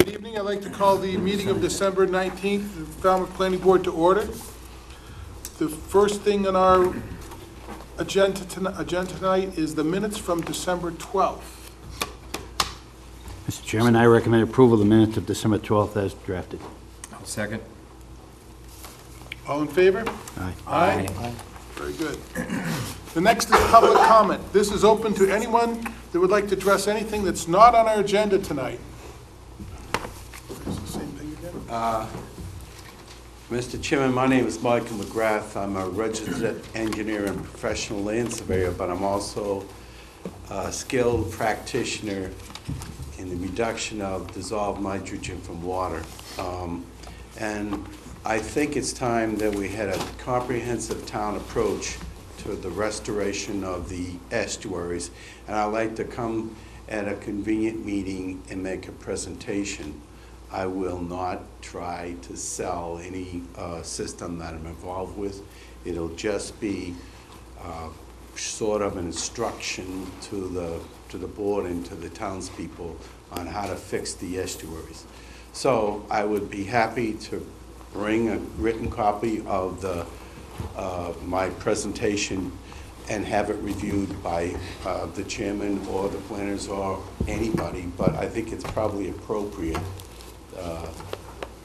Good evening. I'd like to call the meeting of December 19th, the Falmouth Planning Board to order. The first thing on our agenda tonight is the minutes from December 12th. Mr. Chairman, I recommend approval of the minutes of December 12th as drafted. Second. All in favor? Aye. Aye. Very good. The next is public comment. This is open to anyone that would like to address anything that's not on our agenda tonight. It's the same thing again. Mr. Chairman, my name is Michael McGrath. I'm a registered engineer and professional land surveyor, but I'm also a skilled practitioner in the reduction of dissolved nitrogen from water. And I think it's time that we had a comprehensive town approach to the restoration of the estuaries. And I'd like to come at a convenient meeting and make a presentation. I will not try to sell any system that I'm involved with. It'll just be sort of an instruction to the board and to the townspeople on how to fix the estuaries. So I would be happy to bring a written copy of my presentation and have it reviewed by the chairman or the planners or anybody, but I think it's probably appropriate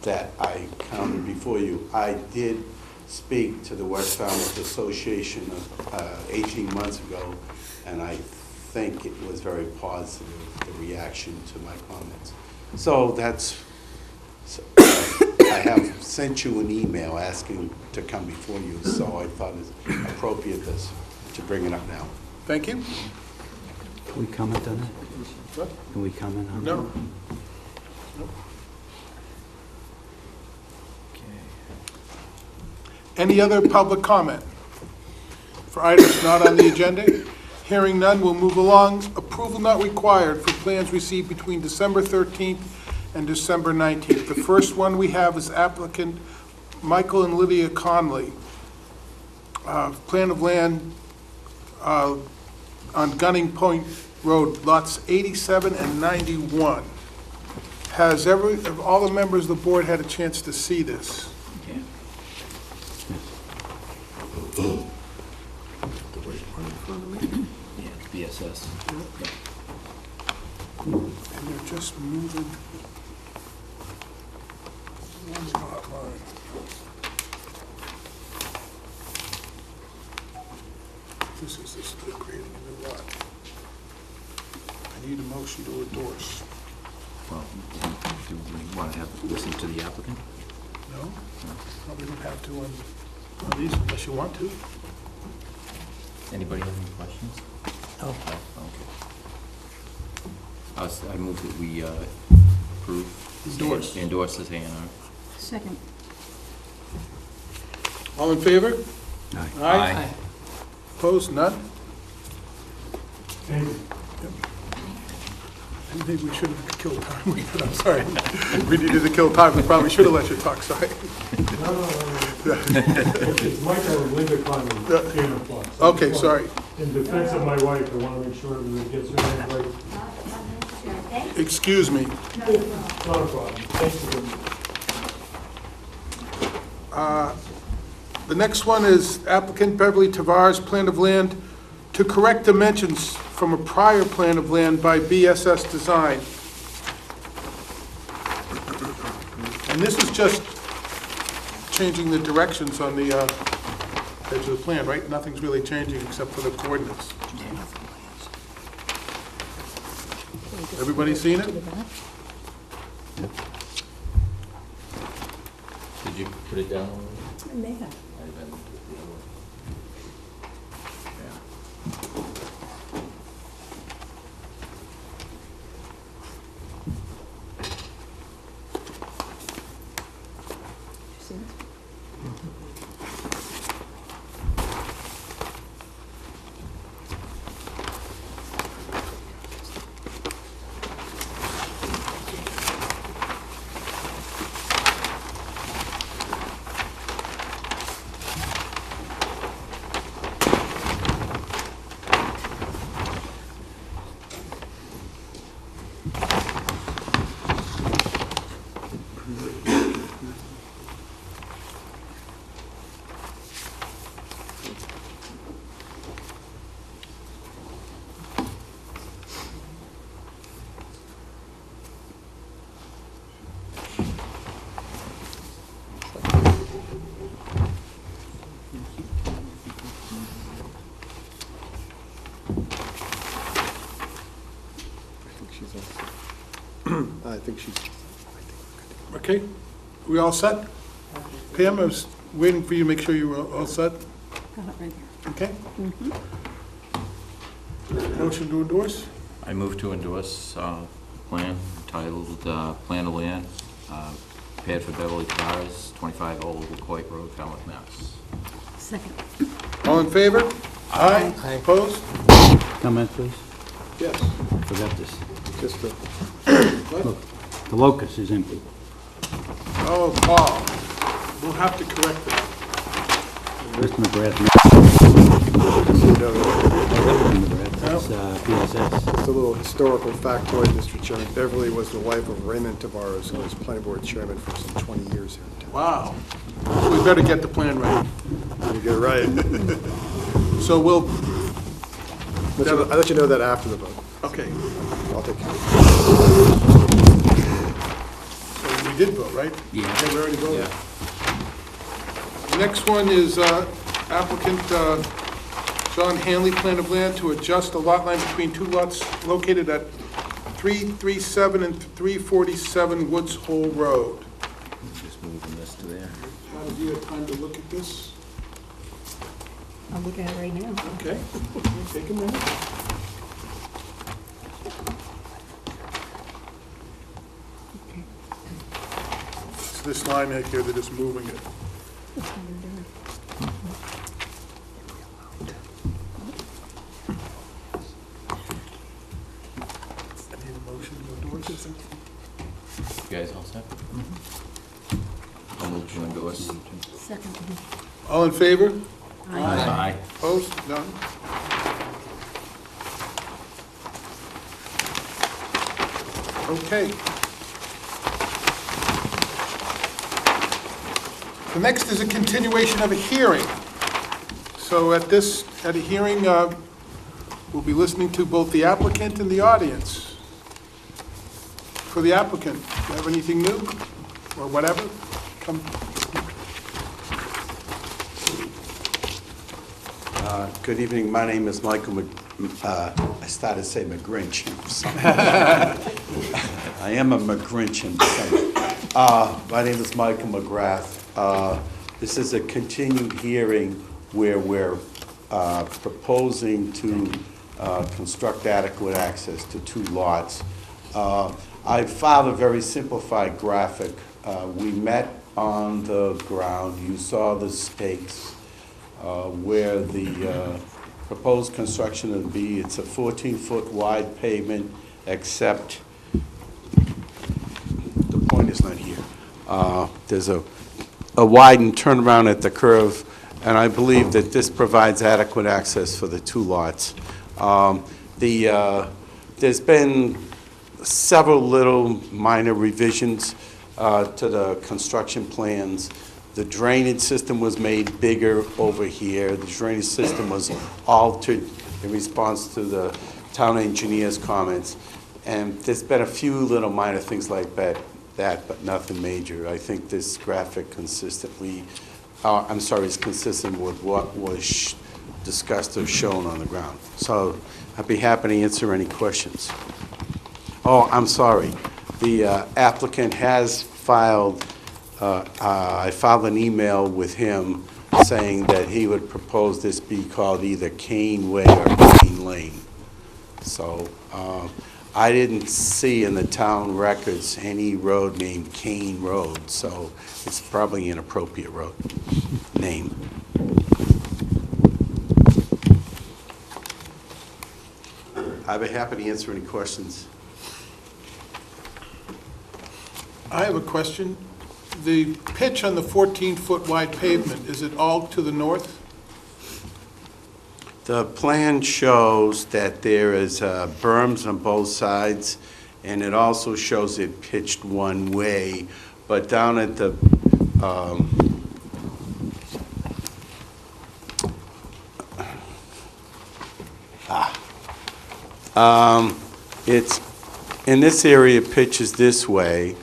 that I come before you. I did speak to the West Falmouth Association 18 months ago, and I think it was very positive, the reaction to my comments. So I have sent you an email asking to come before you, so I thought it's appropriate to bring it up now. Thank you. Can we comment on that? What? Can we comment on that? No. Any other public comment for items not on the agenda? Hearing none, we'll move along. Approval not required for plans received between December 13th and December 19th. The first one we have is applicant Michael and Lydia Conley. Plan of land on Gunning Point Road, lots 87 and 91. Has all the members of the board had a chance to see this? Yeah, BSS. And they're just moving one lot line. This is they're creating a new lot. I need a motion to endorse. Well, do we want to have listen to the applicant? No? Probably don't have to on these unless you want to. Anybody have any questions? No. Okay. I move that we approve. Endorse this A&R. Second. All in favor? Aye. Aye. Opposed? None? Thank you. I didn't think we should have killed time. I'm sorry. We needed to kill time. We probably should have let you talk, sorry. No. It's Michael and Linda Conley, Cannon Plus. Okay, sorry. In defense of my wife, I want to make sure everyone gets her name right. Excuse me. Not a problem. Thanks for The next one is applicant Beverly Tavares, plan of land to correct dimensions from a prior plan of land by BSS Design. And this is just changing the directions on the edge of the plan, right? Nothing's really changing except for the coordinates. Everybody seen it? Did you put it down? I may have. See it? I think she's, Okay, we all set? Pam, I was waiting for you to make sure you were all set, Got it right here. okay? Motion to endorse? I move to endorse plan titled Plan of Land, prepared for Beverly Cars, 25 Old Coit Road, Falmouth, Mass. Second. All in favor? Aye. Opposed? Comment, please? Yes. I forgot this. just a, Look, the locus is empty. Oh, Paul, we'll have to correct that. Mr. McGrath, you know, that's PSS. just a little historical factoid, Mr. Chairman. Beverly was the wife of Raymond Tabarros, who was planning board chairman for some 20 years here in town. Wow. We better get the plan right. You get it right. So we'll, I'll let you know that after the vote. okay, I'll take care of so we did vote, right? Yeah. Okay, we already voted. Yeah. The next one is applicant John Hanley, plan of land to adjust the lot line between two lots located at 337 and 347 Woods Hole Road. Just moving this to there. How did you have time to look at this? I'll look at it right now. Okay, take a minute. Okay. So this line right here, they're just moving it. That's what we're doing. I need a motion to endorse. You guys all set? I'll move to endorse. Second. All in favor? Aye. Opposed? None? Okay. The next is a continuation of a hearing. So at a hearing, we'll be listening to both the applicant and the audience. For the applicant, do you have anything new or whatever? Come. Good evening, my name is Michael I started to say McGrinch. I am a McGrinch in descent. My name is Michael McGrath. This is a continued hearing where we're proposing to construct adequate access to two lots. I filed a very simplified graphic. We met on the ground. You saw the stakes where the proposed construction would be. It's a 14-foot wide pavement, except the point is not here. There's a widened turnaround at the curve, and I believe that this provides adequate access for the two lots. There's been several little minor revisions to the construction plans. The drainage system was made bigger over here. The drainage system was altered in response to the town engineer's comments. And there's been a few little minor things like that, but nothing major. I think this graphic is consistent with what was discussed or shown on the ground. So I'd be happy to answer any questions. Oh, I'm sorry. The applicant has filed, I filed an email with him saying that he would propose this be called either Kane Way or Kane Lane. So I didn't see in the town records any road named Kane Road, so it's probably an appropriate road name. I'd be happy to answer any questions. I have a question. The pitch on the 14-foot wide pavement, is it all to the north? The plan shows that there is berms on both sides, and it also shows it pitched one way, but down at the it's in this area, it pitches this way.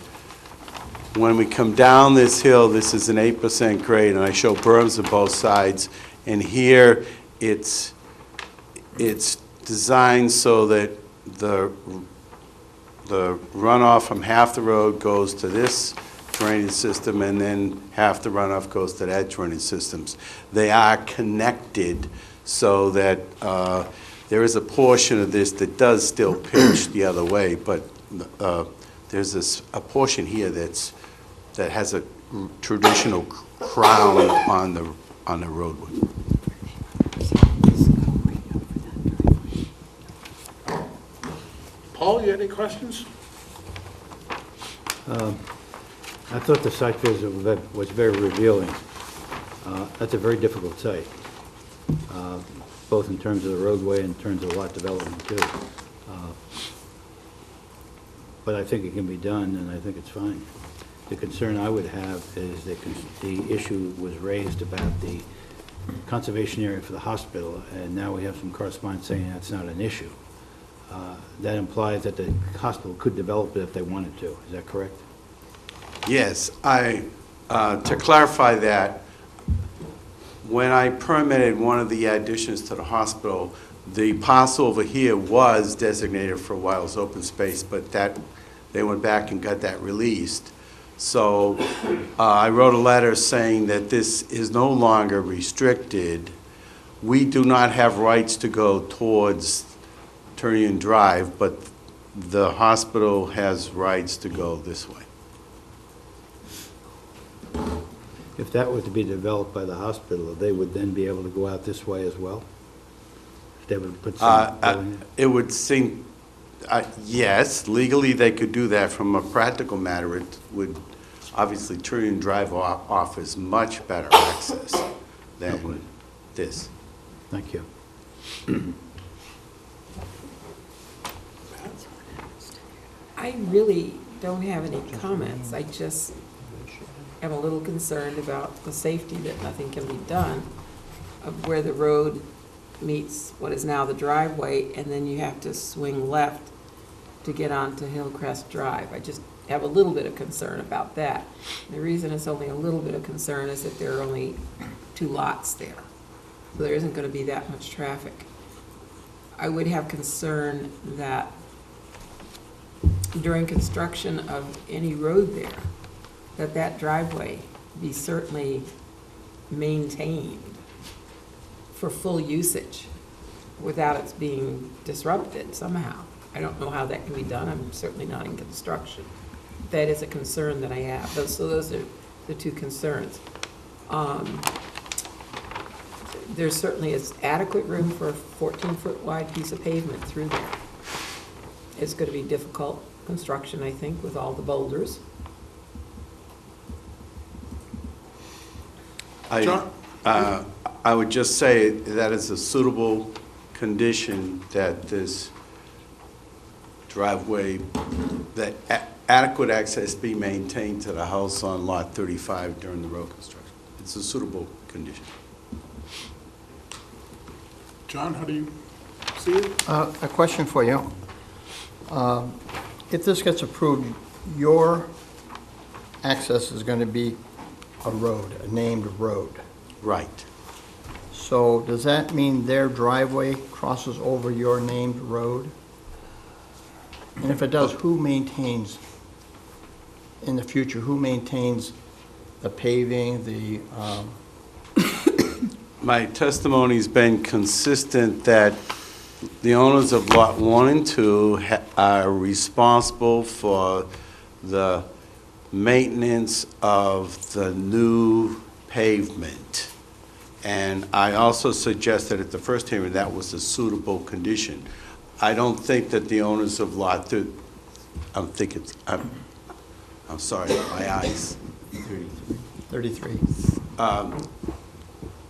When we come down this hill, this is an 8% grade, and I show berms on both sides. And here, it's designed so that the the runoff from half the road goes to this drainage system, and then half the runoff goes to that drainage systems. They are connected so that there is a portion of this that does still pitch the other way, but there's a portion here that has a traditional crown on the roadway. Paul, you had any questions? I thought the site visit was very revealing. That's a very difficult site, both in terms of the roadway and in terms of lot development too. But I think it can be done, and I think it's fine. The concern I would have is that the issue was raised about the conservation area for the hospital, and now we have some correspondence saying that's not an issue. That implies that the hospital could develop it if they wanted to. Is that correct? Yes, to clarify that, when I permitted one of the additions to the hospital, the parcel over here was designated for a while as open space, but they went back and got that released. So I wrote a letter saying that this is no longer restricted. We do not have rights to go towards Turnian Drive, but the hospital has rights to go this way. If that were to be developed by the hospital, they would then be able to go out this way as well? If they would put some building in? It would seem, yes, legally they could do that. From a practical matter, it would, obviously, Turnian Drive offers much better access than this. Thank you. I really don't have any comments. I just am a little concerned about the safety, that nothing can be done of where the road meets what is now the driveway, and then you have to swing left to get onto Hillcrest Drive. I just have a little bit of concern about that. The reason it's only a little bit of concern is that there are only 2 lots there, so there isn't going to be that much traffic. I would have concern that during construction of any road there, that driveway be certainly maintained for full usage without it being disrupted somehow. I don't know how that can be done. I'm certainly not in construction. That is a concern that I have. So those are the 2 concerns. There certainly is adequate room for a 14-foot wide piece of pavement through there. It's going to be difficult construction, I think, with all the boulders. I would just say that is a suitable condition that this driveway, that adequate access be maintained to the house on Lot 35 during the road construction. It's a suitable condition. John, how do you see it? A question for you. If this gets approved, your access is going to be a road, a named road. Right. So does that mean their driveway crosses over your named road? And if it does, who maintains, in the future, who maintains the paving, the... My testimony's been consistent that the owners of Lot 1 and 2 are responsible for the maintenance of the new pavement. And I also suggested at the first hearing that was a suitable condition. I don't think that the owners of Lot 2, I'm sorry, my eyes. 33.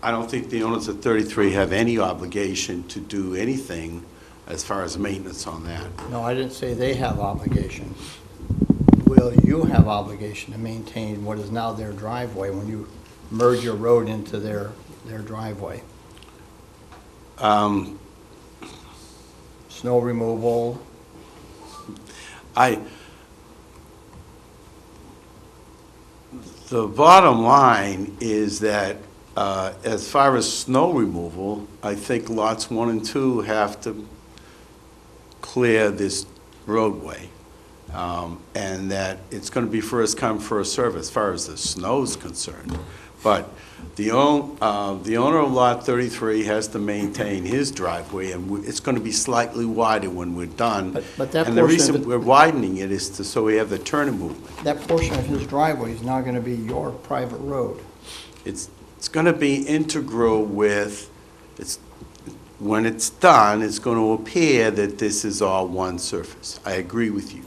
I don't think the owners of 33 have any obligation to do anything as far as maintenance on that. No, I didn't say they have obligation. Will you have obligation to maintain what is now their driveway when you merge your road into their driveway? Snow removal? The bottom line is that as far as snow removal, I think lots 1 and 2 have to clear this roadway. and that it's going to be first come, first served as far as the snow's concerned. But the owner of Lot 33 has to maintain his driveway, and it's going to be slightly wider when we're done. But that And the portion of reason it- we're widening it is so we have the turning movement. That portion of his driveway is now gonna be your private road. It's going to be integral with, when it's done, it's going to appear that this is all one surface. I agree with you.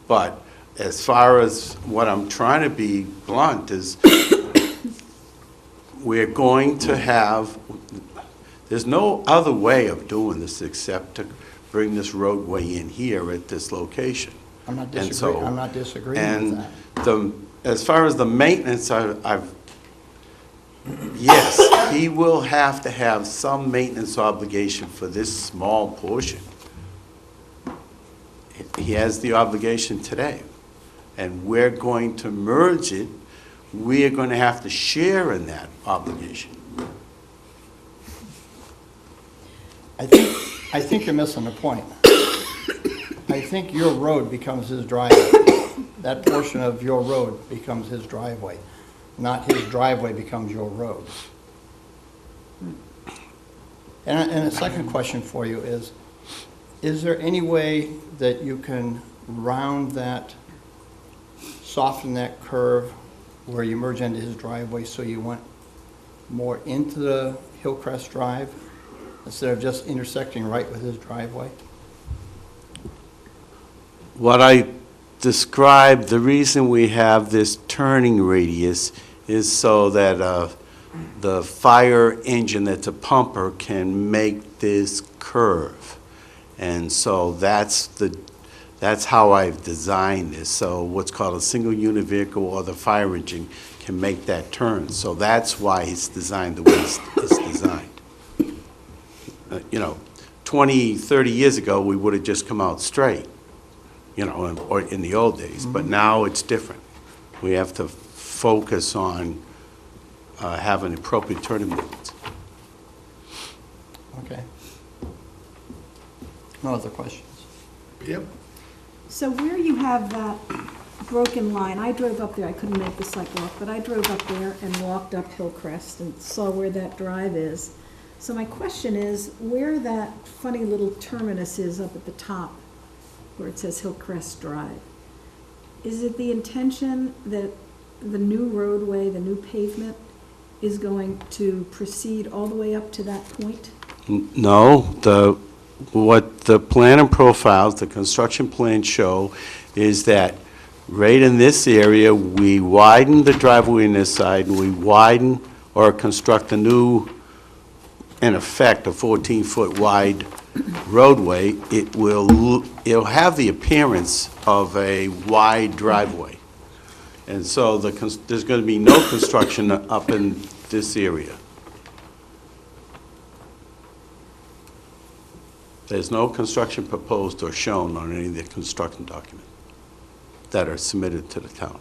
But as far as what I'm trying to be blunt is, we're going to have, there's no other way of doing this except to bring this roadway in here at this location. I'm not And disagreeing, so- I'm not disagreeing with that. And as far as the maintenance, yes, he will have to have some maintenance obligation for this small portion. He has the obligation today, and we're going to merge it. We're going to have to share in that obligation. I think you're missing the point. I think your road becomes his driveway. That portion of your road becomes his driveway, not his driveway becomes your road. And a second question for you is there any way that you can round that, soften that curve where you merge into his driveway so you went more into the Hillcrest Drive instead of just intersecting right with his driveway? What I described, the reason we have this turning radius is so that the fire engine that's a pumper can make this curve. And so that's how I've designed this. So what's called a single unit vehicle or the fire engine can make that turn. So that's why it's designed the way it's designed. 20, 30 years ago, we would have just come out straight, or in the old days. But now it's different. We have to focus on having appropriate turning movements. Okay. No other questions? Yep. So where you have that broken line, I drove up there, I couldn't make the sidewalk, but I drove up there and walked up Hillcrest and saw where that drive is. So my question is, where that funny little terminus is up at the top, where it says Hillcrest Drive, is it the intention that the new roadway, the new pavement, is going to proceed all the way up to that point? No, what the plan and profiles, the construction plans show is that right in this area, we widen the driveway on this side, and we widen or construct a new, in effect, a 14-foot wide roadway. It'll have the appearance of a wide driveway. And so there's going to be no construction up in this area. There's no construction proposed or shown on any of the construction documents that are submitted to the town.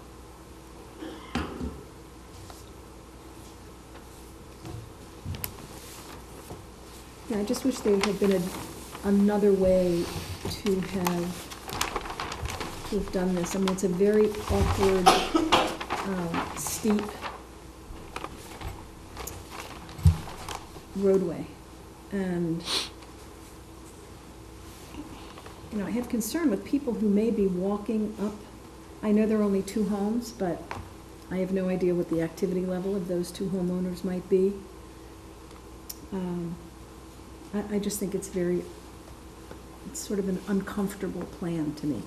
Yeah, I just wish there had been another way to have done this. I mean, it's a very awkward, steep roadway. And, I have concern with people who may be walking up. I know there are only 2 homes, but I have no idea what the activity level of those 2 homeowners might be. I just think it's sort of an uncomfortable plan to me.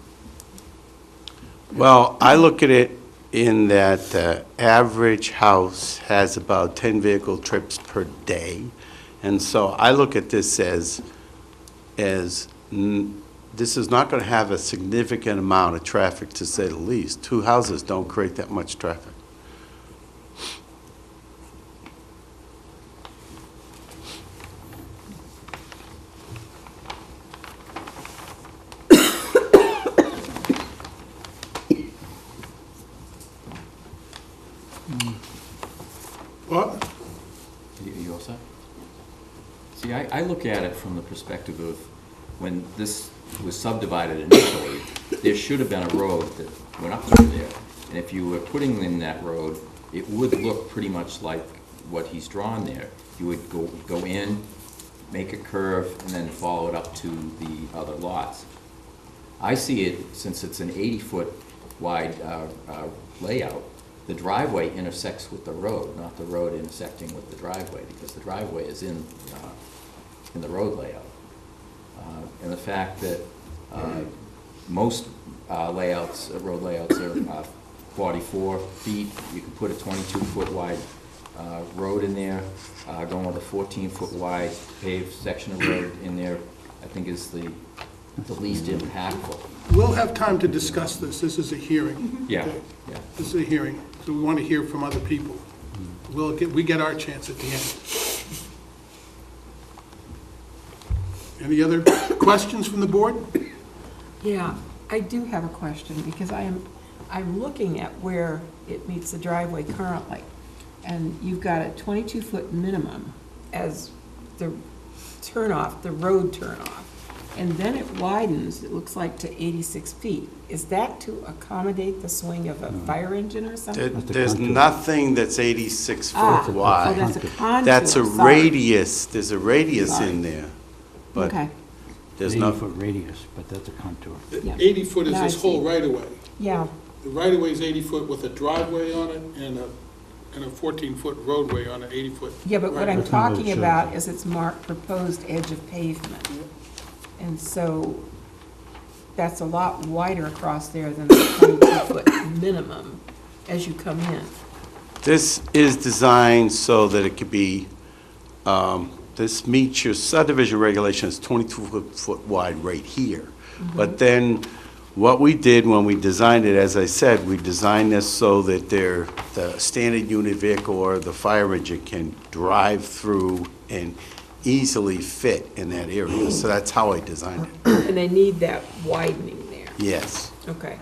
Well, I look at it in that the average house has about 10 vehicle trips per day. And so I look at this as this is not going to have a significant amount of traffic, to say the least. 2 houses don't create that much traffic. What? You all set? See, I look at it from the perspective of when this was subdivided initially, there should have been a road that went up through there. And if you were putting in that road, it would look pretty much like what he's drawn there. You would go in, make a curve, and then follow it up to the other lots. I see it, since it's an 80-foot wide layout, the driveway intersects with the road, not the road intersecting with the driveway, because the driveway is in the road layout. And the fact that most layouts, road layouts are 44 feet, you can put a 22-foot wide road in there, going with a 14-foot wide paved section of road in there, I think is the least impactful. We'll have time to discuss this. This is a hearing. Yeah, okay? yeah. This is a hearing, so we want to hear from other people. We get our chance at the end. Any other questions from the board? Yeah, I do have a question, because I'm looking at where it meets the driveway currently, and you've got a 22-foot minimum as the turnoff, the road turnoff, and then it widens, it looks like, to 86 feet. Is that to accommodate the swing of a fire engine or something? There's nothing that's 86 Ah, foot so wide. that's a contour. That's a sorry. radius, there's a radius Sorry. in there, but Okay, there's no, 80-foot radius, but that's a contour. Yeah. 80 foot is Now I this whole see. right-of-way. yeah, The right-of-way is 80 foot with a driveway on it and a 14-foot roadway on an 80-foot. yeah, but what I'm That's not what it talking shows. about is it's marked proposed edge of pavement. And so that's a lot wider across there than the 22-foot minimum as you come in. this is designed so that it could be, this meets your subdivision regulations, 22-foot wide right here. But then, what we did when we designed it, as I said, we designed this so that the standard unit vehicle or the fire engine can drive through and easily fit in that area. So that's how I designed it. And they need that widening there. Yes. Okay.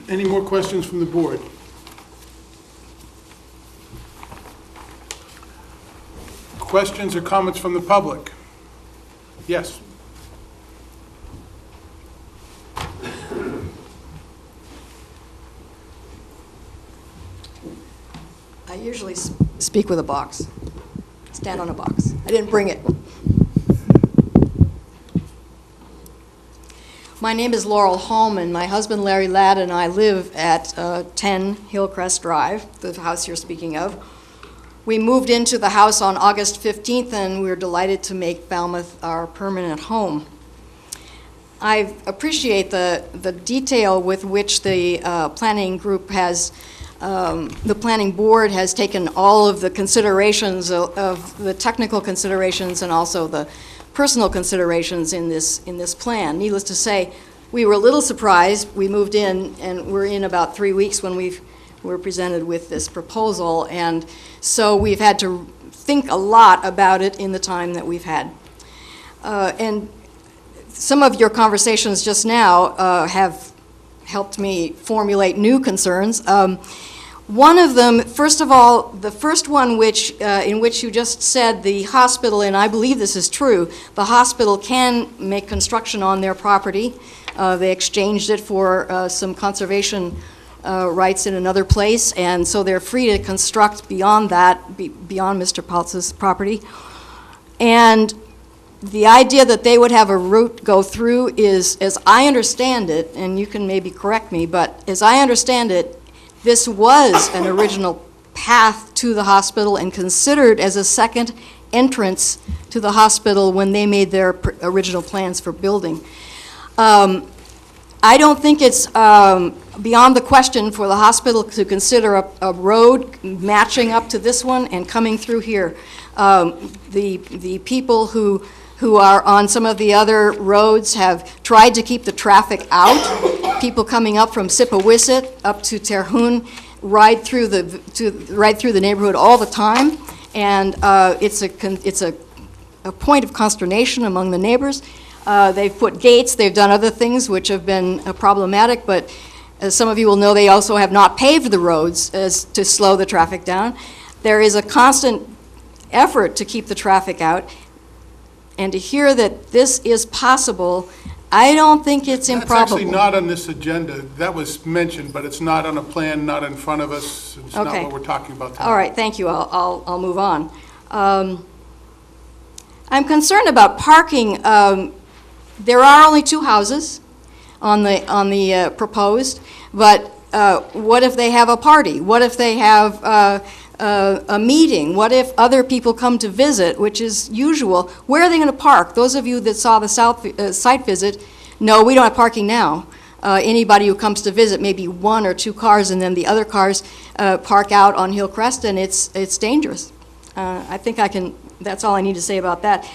Any more questions from the board? Questions or comments from the public? Yes. I usually speak with a box, stand on a box. I didn't bring it. My name is Laurel Holman. My husband Larry Ladd and I live at 10 Hillcrest Drive, the house you're speaking of. We moved into the house on August 15th, and we're delighted to make Falmouth our permanent home. I appreciate the detail with which the planning group has, the planning board has taken all of the considerations of the technical considerations and also the personal considerations in this plan. Needless to say, we were a little surprised. We moved in, and we're in about 3 weeks when we were presented with this proposal, and so we've had to think a lot about it in the time that we've had. And some of your conversations just now have helped me formulate new concerns. One of them, first of all, the first one in which you just said the hospital, and I believe this is true, the hospital can make construction on their property. They exchanged it for some conservation rights in another place, and so they're free to construct beyond that, beyond Mr. Paltz's property. And the idea that they would have a route go through is, as I understand it, and you can maybe correct me, but as I understand it, this was an original path to the hospital and considered as a second entrance to the hospital when they made their original plans for building. I don't think it's beyond the question for the hospital to consider a road matching up to this one and coming through here. The people who are on some of the other roads have tried to keep the traffic out. People coming up from Sippawisset up to Terhune ride through the neighborhood all the time, and it's a point of consternation among the neighbors. They've put gates, they've done other things which have been problematic, but as some of you will know, they also have not paved the roads to slow the traffic down. There is a constant effort to keep the traffic out. and to hear that this is possible, I don't think it's That's improbable. actually not on this agenda. That was mentioned, but it's not on a plan, not in front of us. It's not Okay. what we're talking about tonight. All right, thank you. I'll move on. I'm concerned about parking. There are only 2 houses on the proposed, but what if they have a party? What if they have a meeting? What if other people come to visit, which is usual? Where are they going to park? Those of you that saw the site visit know we don't have parking now. Anybody who comes to visit, maybe 1 or 2 cars, and then the other cars park out on Hillcrest, and it's dangerous. I think that's all I need to say about that.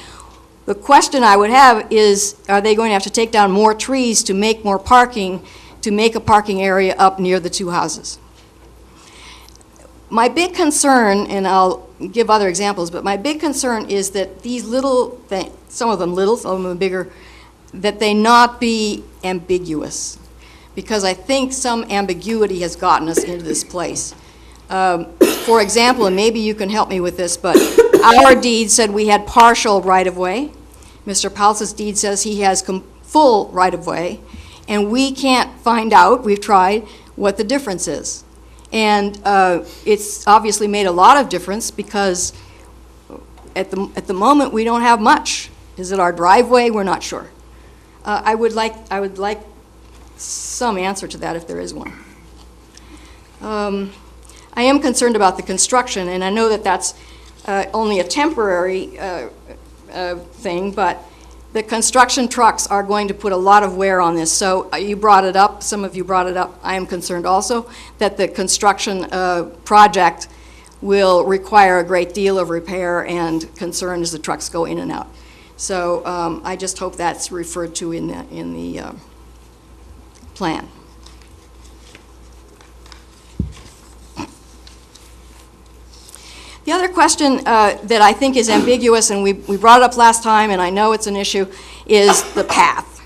The question I would have is, are they going to have to take down more trees to make more parking, to make a parking area up near the 2 houses? My big concern, and I'll give other examples, but my big concern is that these little things, some of them little, some of them bigger, that they not be ambiguous, because I think some ambiguity has gotten us into this place. For example, and maybe you can help me with this, but our deed said we had partial right-of-way. Mr. Palce's deed says he has full right-of-way, and we can't find out, we've tried, what the difference is. And it's obviously made a lot of difference, because at the moment, we don't have much. Is it our driveway? We're not sure. I would like some answer to that, if there is one. I am concerned about the construction, and I know that that's only a temporary thing, but the construction trucks are going to put a lot of wear on this. So you brought it up, some of you brought it up. I am concerned also that the construction project will require a great deal of repair and concern as the trucks go in and out. So I just hope that's referred to in the plan. The other question that I think is ambiguous, and we brought it up last time, and I know it's an issue, is the path.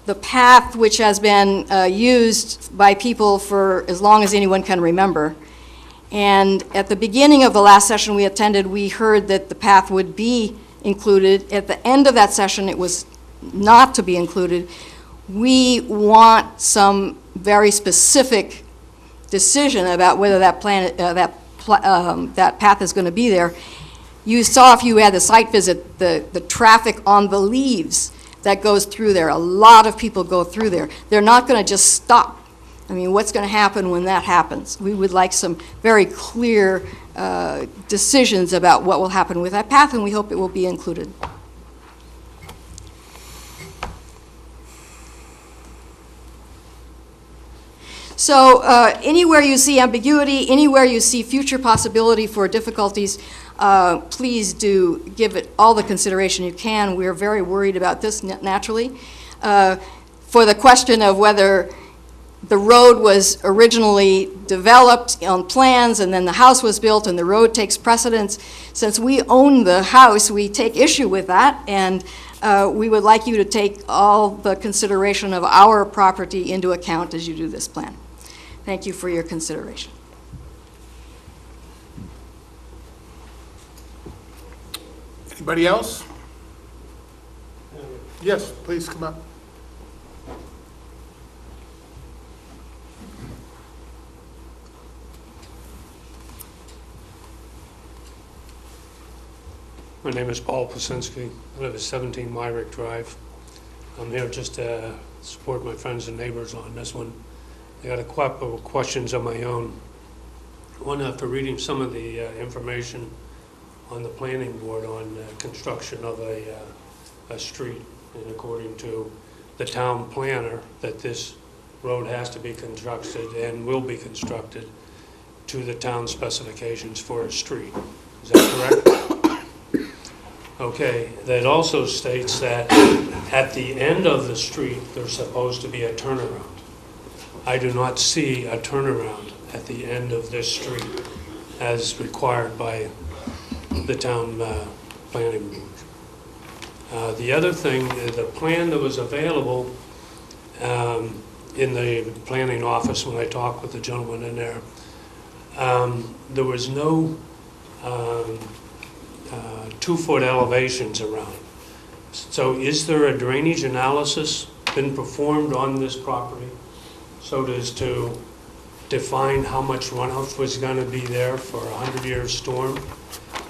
The path which has been used by people for as long as anyone can remember. And at the beginning of the last session we attended, we heard that the path would be included. At the end of that session, it was not to be included. We want some very specific decision about whether that that path is going to be there. You saw, if you had the site visit, the traffic on the leaves that goes through there. A lot of people go through there. They're not going to just stop. I mean, what's going to happen when that happens? We would like some very clear decisions about what will happen with that path, and we hope it will be included. So anywhere you see ambiguity, anywhere you see future possibility for difficulties, please do give it all the consideration you can. We're very worried about this, naturally. For the question of whether the road was originally developed on plans and then the house was built and the road takes precedence, since we own the house, we take issue with that, and we would like you to take all the consideration of our property into account as you do this plan. Thank you for your consideration. Anybody else? Yes, please come up. My name is Paul Plasinski. I live at 17 Myrick Drive. I'm here just to support my friends and neighbors on this one. I got a couple of questions of my own. One, after reading some of the information on the planning board on construction of a street, and according to the town planner, that this road has to be constructed and will be constructed to the town specifications for a street. Is that correct? Okay, that also states that at the end of the street, there's supposed to be a turnaround. I do not see a turnaround at the end of this street as required by the town planning board. The other thing, the plan that was available in the planning office when I talked with the gentleman in there, there was no 2-foot elevations around. So is there a drainage analysis been performed on this property? So as to define how much runoff was gonna be there for a 100-year storm?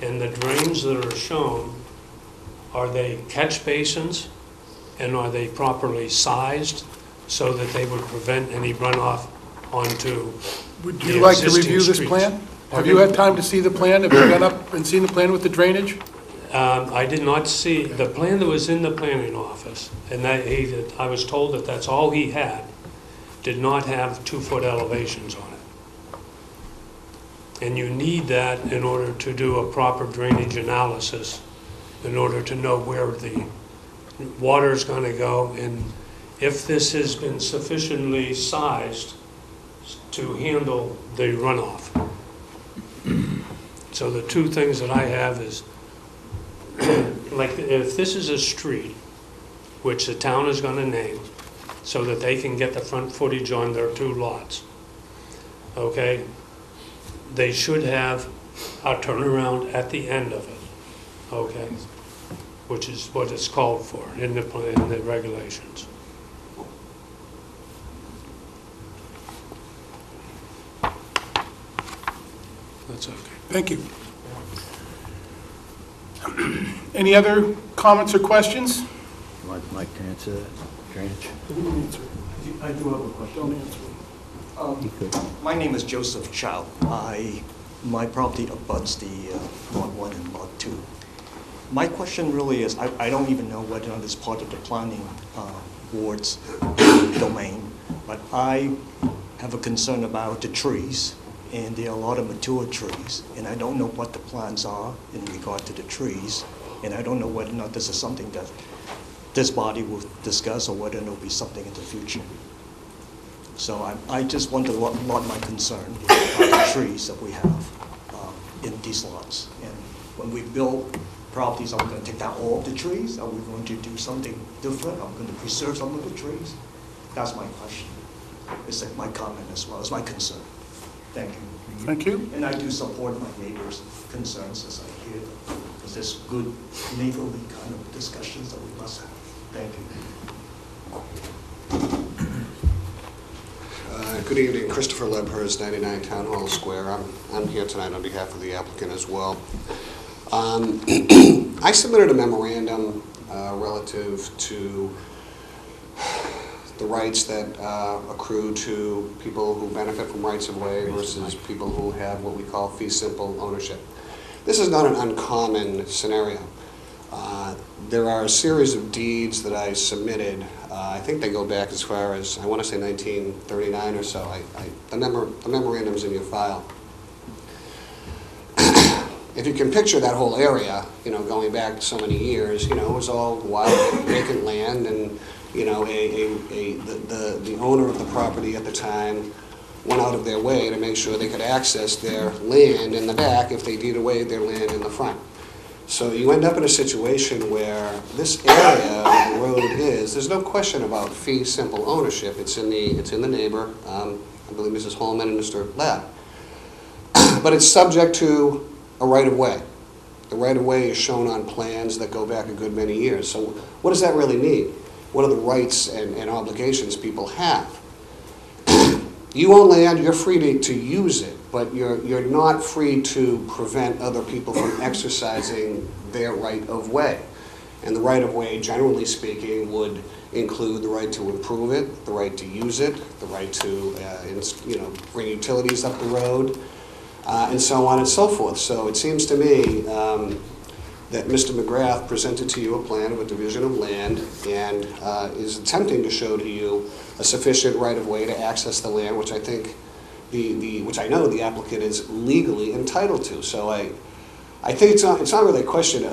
And the drains that are shown, are they catch basins? And are they properly sized so that they would prevent any runoff onto Would the you like to existing review this streets? plan? Have Pardon? you had time to see the plan? Have you gone up and seen the plan with the drainage? I did not see, the plan that was in the planning office, and I was told that that's all he had, did not have 2-foot elevations on it. And you need that in order to do a proper drainage analysis, in order to know where the water's gonna go, and if this has been sufficiently sized to handle the runoff. So the two things that I have is, like, if this is a street, which the town is gonna name, so that they can get the front footage on their 2 lots, okay? They should have a turnaround at the end of it, okay? Which is what it's called for in the regulations. That's okay. Thank you. Any other comments or questions? You want Mike to answer that, drainage? I do have a question. Don't answer. He could. My name is Joseph Chow. My property abuts the Lot 1 and Lot 2. My question really is, I don't even know whether or not it's part of the planning board's domain, but I have a concern about the trees, and there are a lot of mature trees, and I don't know what the plans are in regard to the trees, and I don't know whether or not this is something that this body will discuss or whether it will be something in the future. So I just want to log my concern about the trees that we have in these lots. And when we build properties, are we going to take down all of the trees? Are we going to do something different? Are we going to preserve some of the trees? That's my question. It's like my comment as well, it's my concern. Thank you. Thank you. And I do support my neighbors' concerns as I hear them, because there's good neighborly kind of discussions that we must have. Thank you. Good evening, Christopher Lebhurst, 99 Town Hall Square. I'm here tonight on behalf of the applicant as well. I submitted a memorandum relative to the rights that accrue to people who benefit from rights-of-way versus people who have what we call fee simple ownership. This is not an uncommon scenario. There are a series of deeds that I submitted. I think they go back as far as, I want to say 1939 or so. The memorandum's in your file. If you can picture that whole area, going back so many years, it was all wild, vacant land, and the owner of the property at the time went out of their way to make sure they could access their land in the back if they deed away their land in the front. So you end up in a situation where this area where the road is, there's no question about fee simple ownership. It's in the neighbor, I believe Mrs. Holman and Mr. Ladd. But it's subject to a right-of-way. The right-of-way is shown on plans that go back a good many years. So what does that really mean? What are the rights and obligations people have? You own land, you're free to use it, but you're not free to prevent other people from exercising their right-of-way. And the right-of-way, generally speaking, would include the right to improve it, the right to use it, the right to bring utilities up the road, and so on and so forth. So it seems to me that Mr. McGrath presented to you a plan of a division of land and is attempting to show to you a sufficient right-of-way to access the land, which I think which I know the applicant is legally entitled to. So I think it's not really a question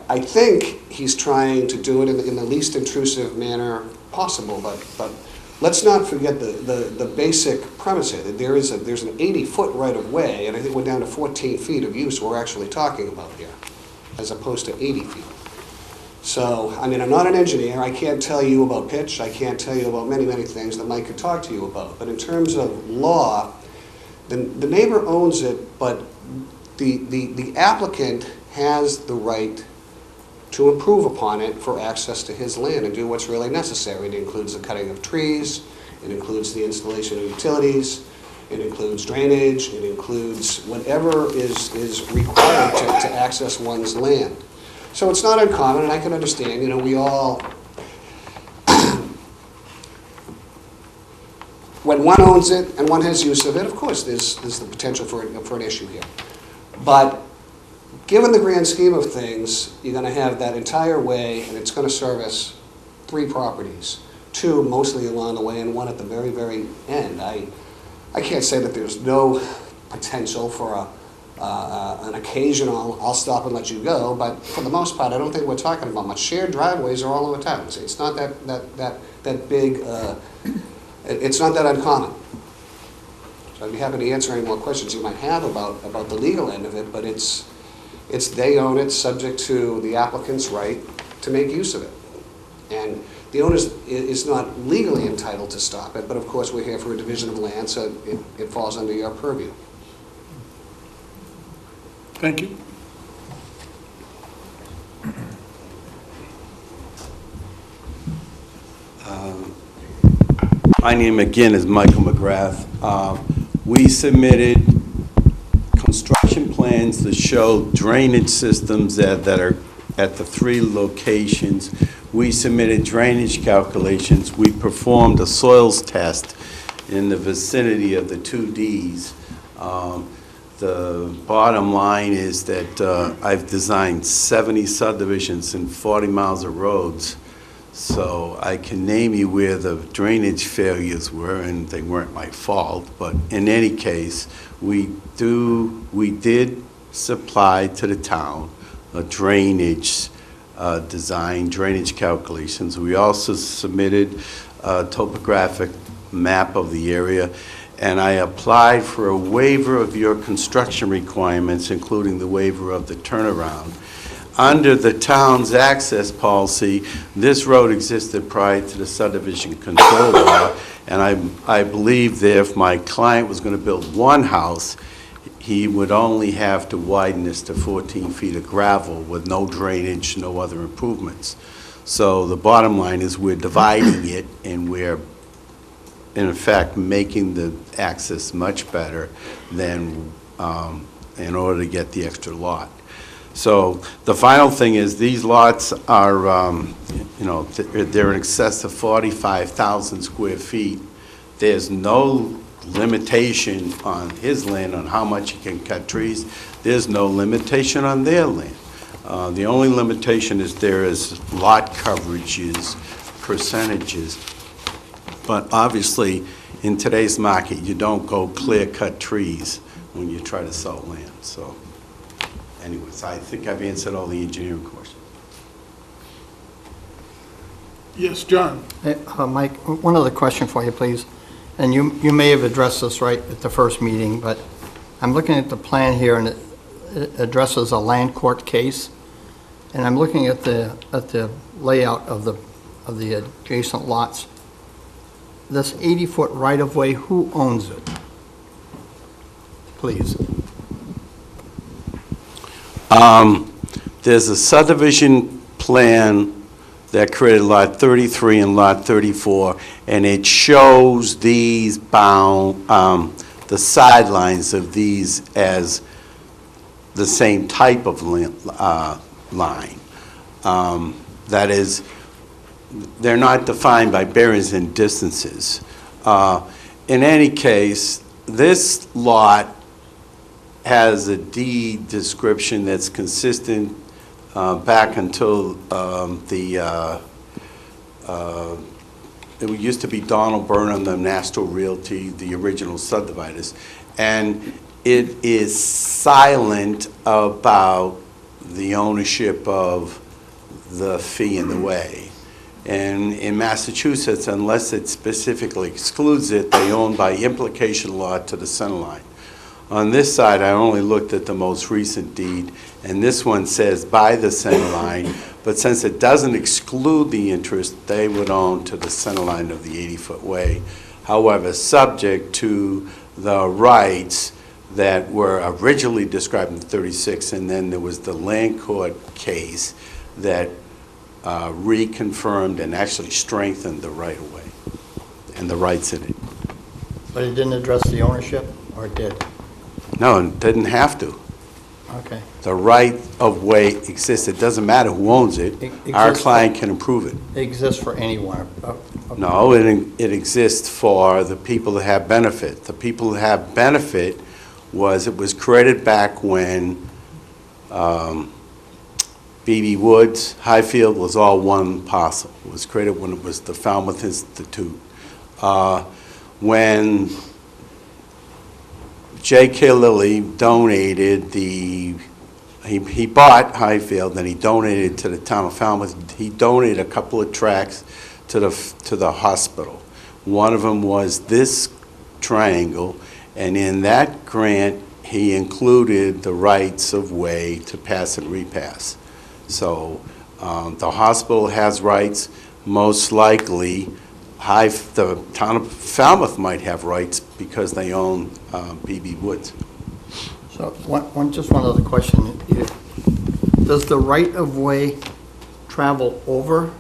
I think he's trying to do it in the least intrusive manner possible, but let's not forget the basic premise here, that there's an 80-foot right-of-way, and I think we're down to 14 feet of use we're actually talking about here, as opposed to 80 feet. So, I mean, I'm not an engineer. I can't tell you about pitch. I can't tell you about many, many things that Mike could talk to you about. But in terms of law, the neighbor owns it, but the applicant has the right to improve upon it for access to his land and do what's really necessary. It includes the cutting of trees, it includes the installation of utilities, it includes drainage, it includes whatever is required to access one's land. So it's not uncommon, and I can understand, you know, we all, when one owns it and one has use of it, of course, there's the potential for an issue here. But given the grand scheme of things, you're gonna have that entire way, and it's gonna service 3 properties, 2 mostly along the way and 1 at the very, very end. I can't say that there's no potential for an occasional, I'll stop and let you go, but for the most part, I don't think we're talking about much. Shared driveways are all over town. It's not that big, it's not that uncommon. So I'd be happy to answer any more questions you might have about the legal end of it, but it's they own it, subject to the applicant's right to make use of it. And the owner is not legally entitled to stop it, but of course, we're here for a division of land, so it falls under your purview. Thank you. My name again is Michael McGrath. We submitted construction plans to show drainage systems that are at the 3 locations. We submitted drainage calculations. We performed a soils test in the vicinity of the 2Ds. The bottom line is that I've designed 70 subdivisions and 40 miles of roads. So I can name you where the drainage failures were, and they weren't my fault, but in any case, we did supply to the town a drainage design, drainage calculations. We also submitted a topographic map of the area, and I applied for a waiver of your construction requirements, including the waiver of the turnaround. Under the town's access policy, this road existed prior to the subdivision control law, and I believe that if my client was going to build 1 house, he would only have to widen this to 14 feet of gravel with no drainage, no other improvements. So the bottom line is we're dividing it, and we're, in effect, making the access much better than in order to get the extra lot. So the final thing is these lots are, they're in excess of 45,000 square feet. There's no limitation on his land on how much he can cut trees. There's no limitation on their land. The only limitation is there is lot coverages, percentages. But obviously, in today's market, you don't go clear-cut trees when you try to sell land, so. Anyways, I think I've answered all the engineering questions. Yes, John. Hey, Mike, one other question for you, please. And you may have addressed this right at the first meeting, but I'm looking at the plan here, and it addresses a land court case. And I'm looking at the layout of the adjacent lots. This 80-foot right-of-way, who owns it? Please. There's a subdivision plan that created Lot 33 and Lot 34, and it shows these the sidelines of these as the same type of line. That is, they're not defined by bearings and distances. In any case, this lot has a deed description that's consistent back until it used to be Donald Burnham, the National Realty, the original subdividers. And it is silent about the ownership of the fee in the way. And in Massachusetts, unless it specifically excludes it, they own by implication law to the center line. On this side, I only looked at the most recent deed, and this one says by the center line, but since it doesn't exclude the interest, they would own to the center line of the 80-foot way. However, subject to the rights that were originally described in 36, and then there was the land court case that reconfirmed and actually strengthened the right-of-way and the rights in it. But it didn't address the ownership, or it did? No, it didn't have to. Okay. The right-of-way exists. It doesn't matter who owns it. It Our exists client can improve it. It exists for anyone? No, it exists for the people that have benefit. The people that have benefit it was created back when B.B. Woods, Highfield was all one parcel. It was created when it was the Falmouth Institute. When J.K. Lilly donated he bought Highfield, and he donated to the town of Falmouth. He donated a couple of tracts to the hospital. One of them was this triangle, and in that grant, he included the rights of way to pass and repass. So the hospital has rights. Most likely, the town of Falmouth might have rights because they own B.B. Woods. So just one other question. Does the right-of-way travel over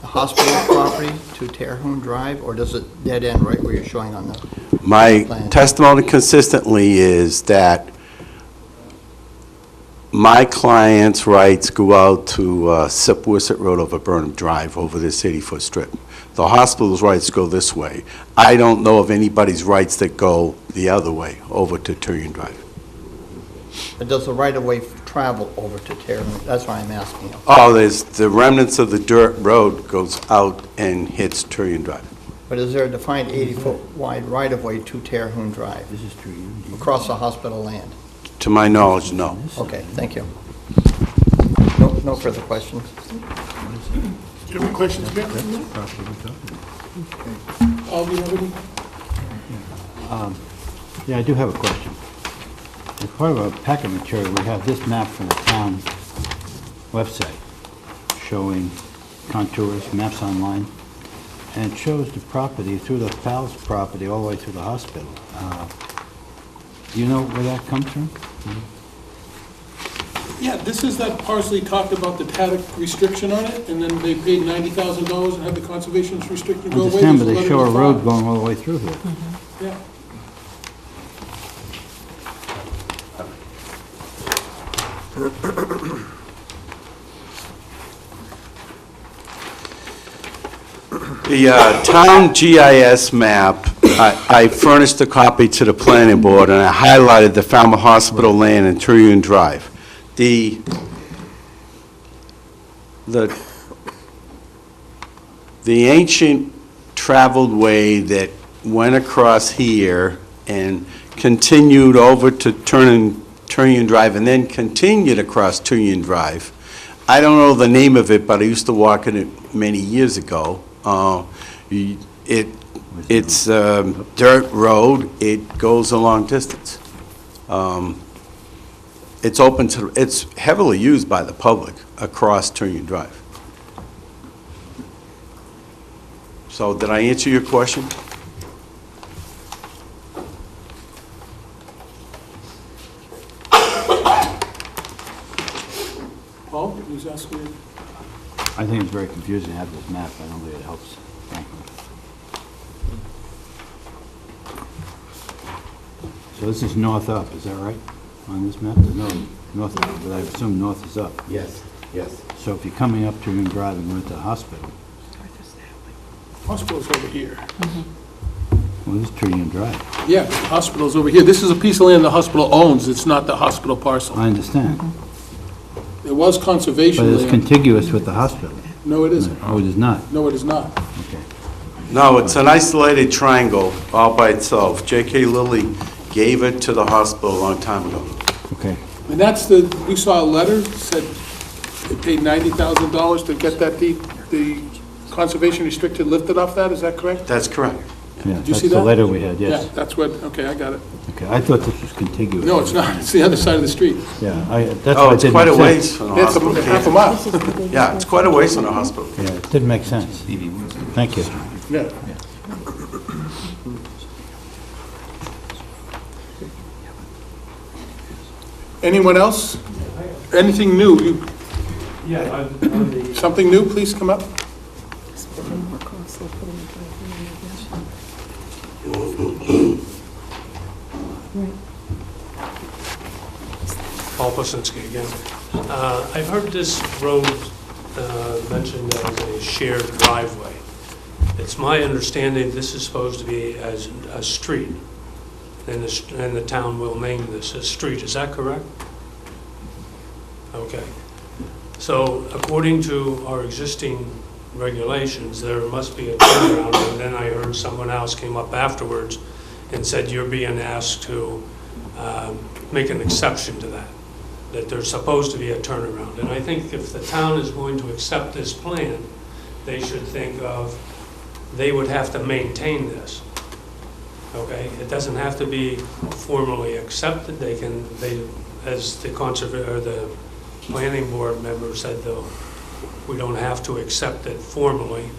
the hospital property to Terhune Drive, or does it dead end right where you're showing on the My plan? testimony consistently is that my client's rights go out to Sipwisset Road over Burnham Drive over this 80-foot strip. The hospital's rights go this way. I don't know of anybody's rights that go the other way, over to Terhune Drive. But does the right-of-way travel over to Terhune? That's why I'm asking you. Oh, there's the remnants of the dirt road goes out and hits Terhune Drive. But is there a defined 80-foot wide right-of-way to Terhune Drive? This is true. Across the hospital land? To my knowledge, no. Okay, thank you. No further questions? Do you have any questions, Bill? Paul, do you have any? Yeah, I do have a question. As part of our packet material, we have this map from the town website showing contours, maps online, and it shows the property through the Fowles property all the way to the hospital. Do you know where that comes from? Yeah, this is that parcel he talked about, the TADC restriction on it, and then they paid $90,000 and had the conservation restriction I go away. understand, but There's they letter show a in the road file. going all the way through here. Yeah. The town GIS map, I furnished a copy to the planning board, and I highlighted the Falmouth Hospital land and Terhune Drive. The ancient traveled way that went across here and continued over to Terhune Drive and then continued across Terhune Drive. I don't know the name of it, but I used to walk in it many years ago. It's dirt road. It goes a long distance. It's heavily used by the public across Terhune Drive. So did I answer your question? Paul, he's asking. I think it's very confusing to have this map. I don't think it helps, frankly. So this is north up, is that right, on this map? There's no north up, but I assume north is up. Yes, yes. So if you're coming up to Terhune Drive and going to the hospital, Hospital's over here. well, this is Terhune Drive. Yeah, the hospital's over here. This is a piece of land the hospital owns. It's not the hospital parcel. I understand, It was but conservation it's land. contiguous with the hospital. No, it isn't. Oh, it is not? No, it is not. Okay. No, it's an isolated triangle all by itself. J.K. Lilly gave it to the hospital a long time ago. Okay. And that's we saw a letter, said they paid $90,000 to get that, the conservation restricted lifted off that, is that correct? That's correct. Yeah, Did you that's see the that? letter we had, Yeah, yes. that's what, okay, I got it. Okay, I thought this was contiguous. No, it's not. It's the other side of the street. Yeah, that's Oh, what it's didn't quite a make ways sense. from the Yeah, it's hospital. half a mile. Yeah, it's quite a ways from the hospital. Yeah, it didn't make sense. Thank you. Yeah. Anyone else? Anything new? Yeah, on the, Something new, please come up. Paul Pasinski again. I've heard this road mentioned as a shared driveway. It's my understanding this is supposed to be as a street, and the town will name this a street. Is that correct? Okay. So according to our existing regulations, there must be a turnaround, and then I heard someone else came up afterwards and said you're being asked to make an exception to that there's supposed to be a turnaround. And I think if the town is going to accept this plan, they should think of, they would have to maintain this. Okay? It doesn't have to be formally accepted. They, as the the planning board member said, though, we don't have to accept it formally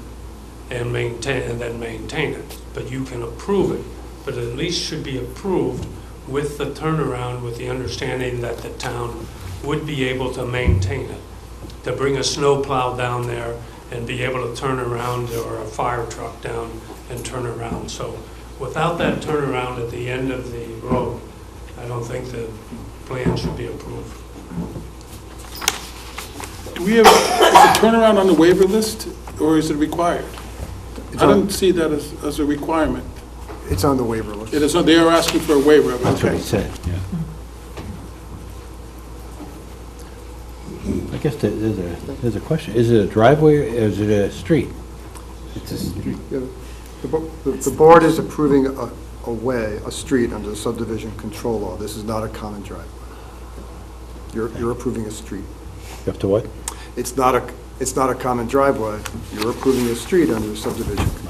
and then maintain it. But you can approve it, but it at least should be approved with the turnaround, with the understanding that the town would be able to maintain it, to bring a snowplow down there and be able to turn around, or a fire truck down and turn around. So without that turnaround at the end of the road, I don't think the plan should be approved. Do we have, is a turnaround on the waiver list, or is it required? I don't see that as a requirement. It's on the waiver list. It is, they are asking for a waiver of it. That's what he said, yeah. I guess there's a question. Is it a driveway or is it a street? It's a street. Yeah, the board is approving a way, a street under the subdivision control law. This is not a common driveway. You're approving a street. You have to what? It's not a common driveway. You're approving a street under the subdivision control.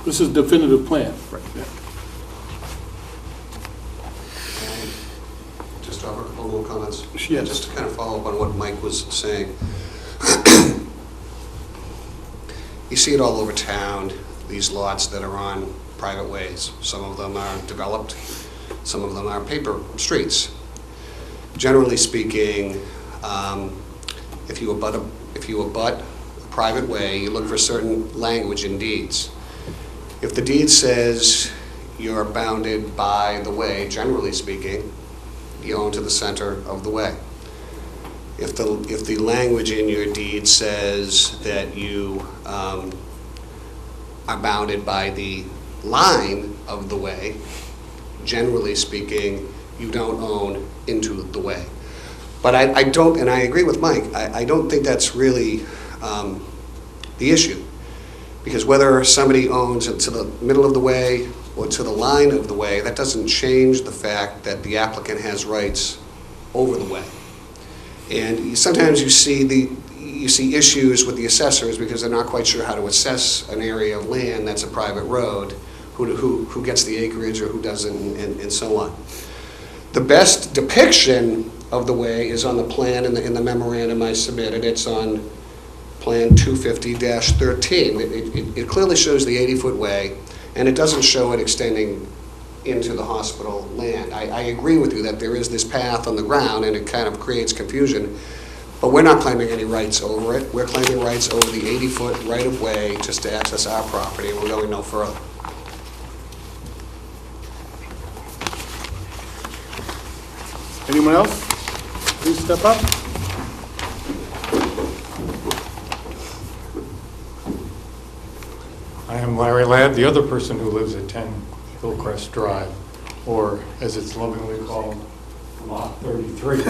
This is definitive plan. Right. Yeah. Just offer a couple little comments. Yes. Just to kind of follow up on what Mike was saying. You see it all over town, these lots that are on private ways. Some of them are developed, some of them are paper streets. Generally speaking, if you abut a private way, you look for certain language in deeds. If the deed says you're bounded by the way, generally speaking, you own to the center of the way. If the language in your deed says that you are bounded by the line of the way, generally speaking, you don't own into the way. But I don't, and I agree with Mike, I don't think that's really the issue. Because whether somebody owns it to the middle of the way or to the line of the way, that doesn't change the fact that the applicant has rights over the way. And sometimes you see issues with the assessors because they're not quite sure how to assess an area of land that's a private road, who gets the acreage or who doesn't, and so on. The best depiction of the way is on the plan in the memorandum I submitted. It's on Plan 250-13. It clearly shows the 80-foot way, and it doesn't show it extending into the hospital land. I agree with you that there is this path on the ground, and it kind of creates confusion, but we're not claiming any rights over it. We're claiming rights over the 80-foot right-of-way just to access our property, and we're going no further. Anyone else? Please step up. I am Larry Ladd, the other person who lives at 10 Hillcrest Drive, or as it's lovingly called, Lot 33.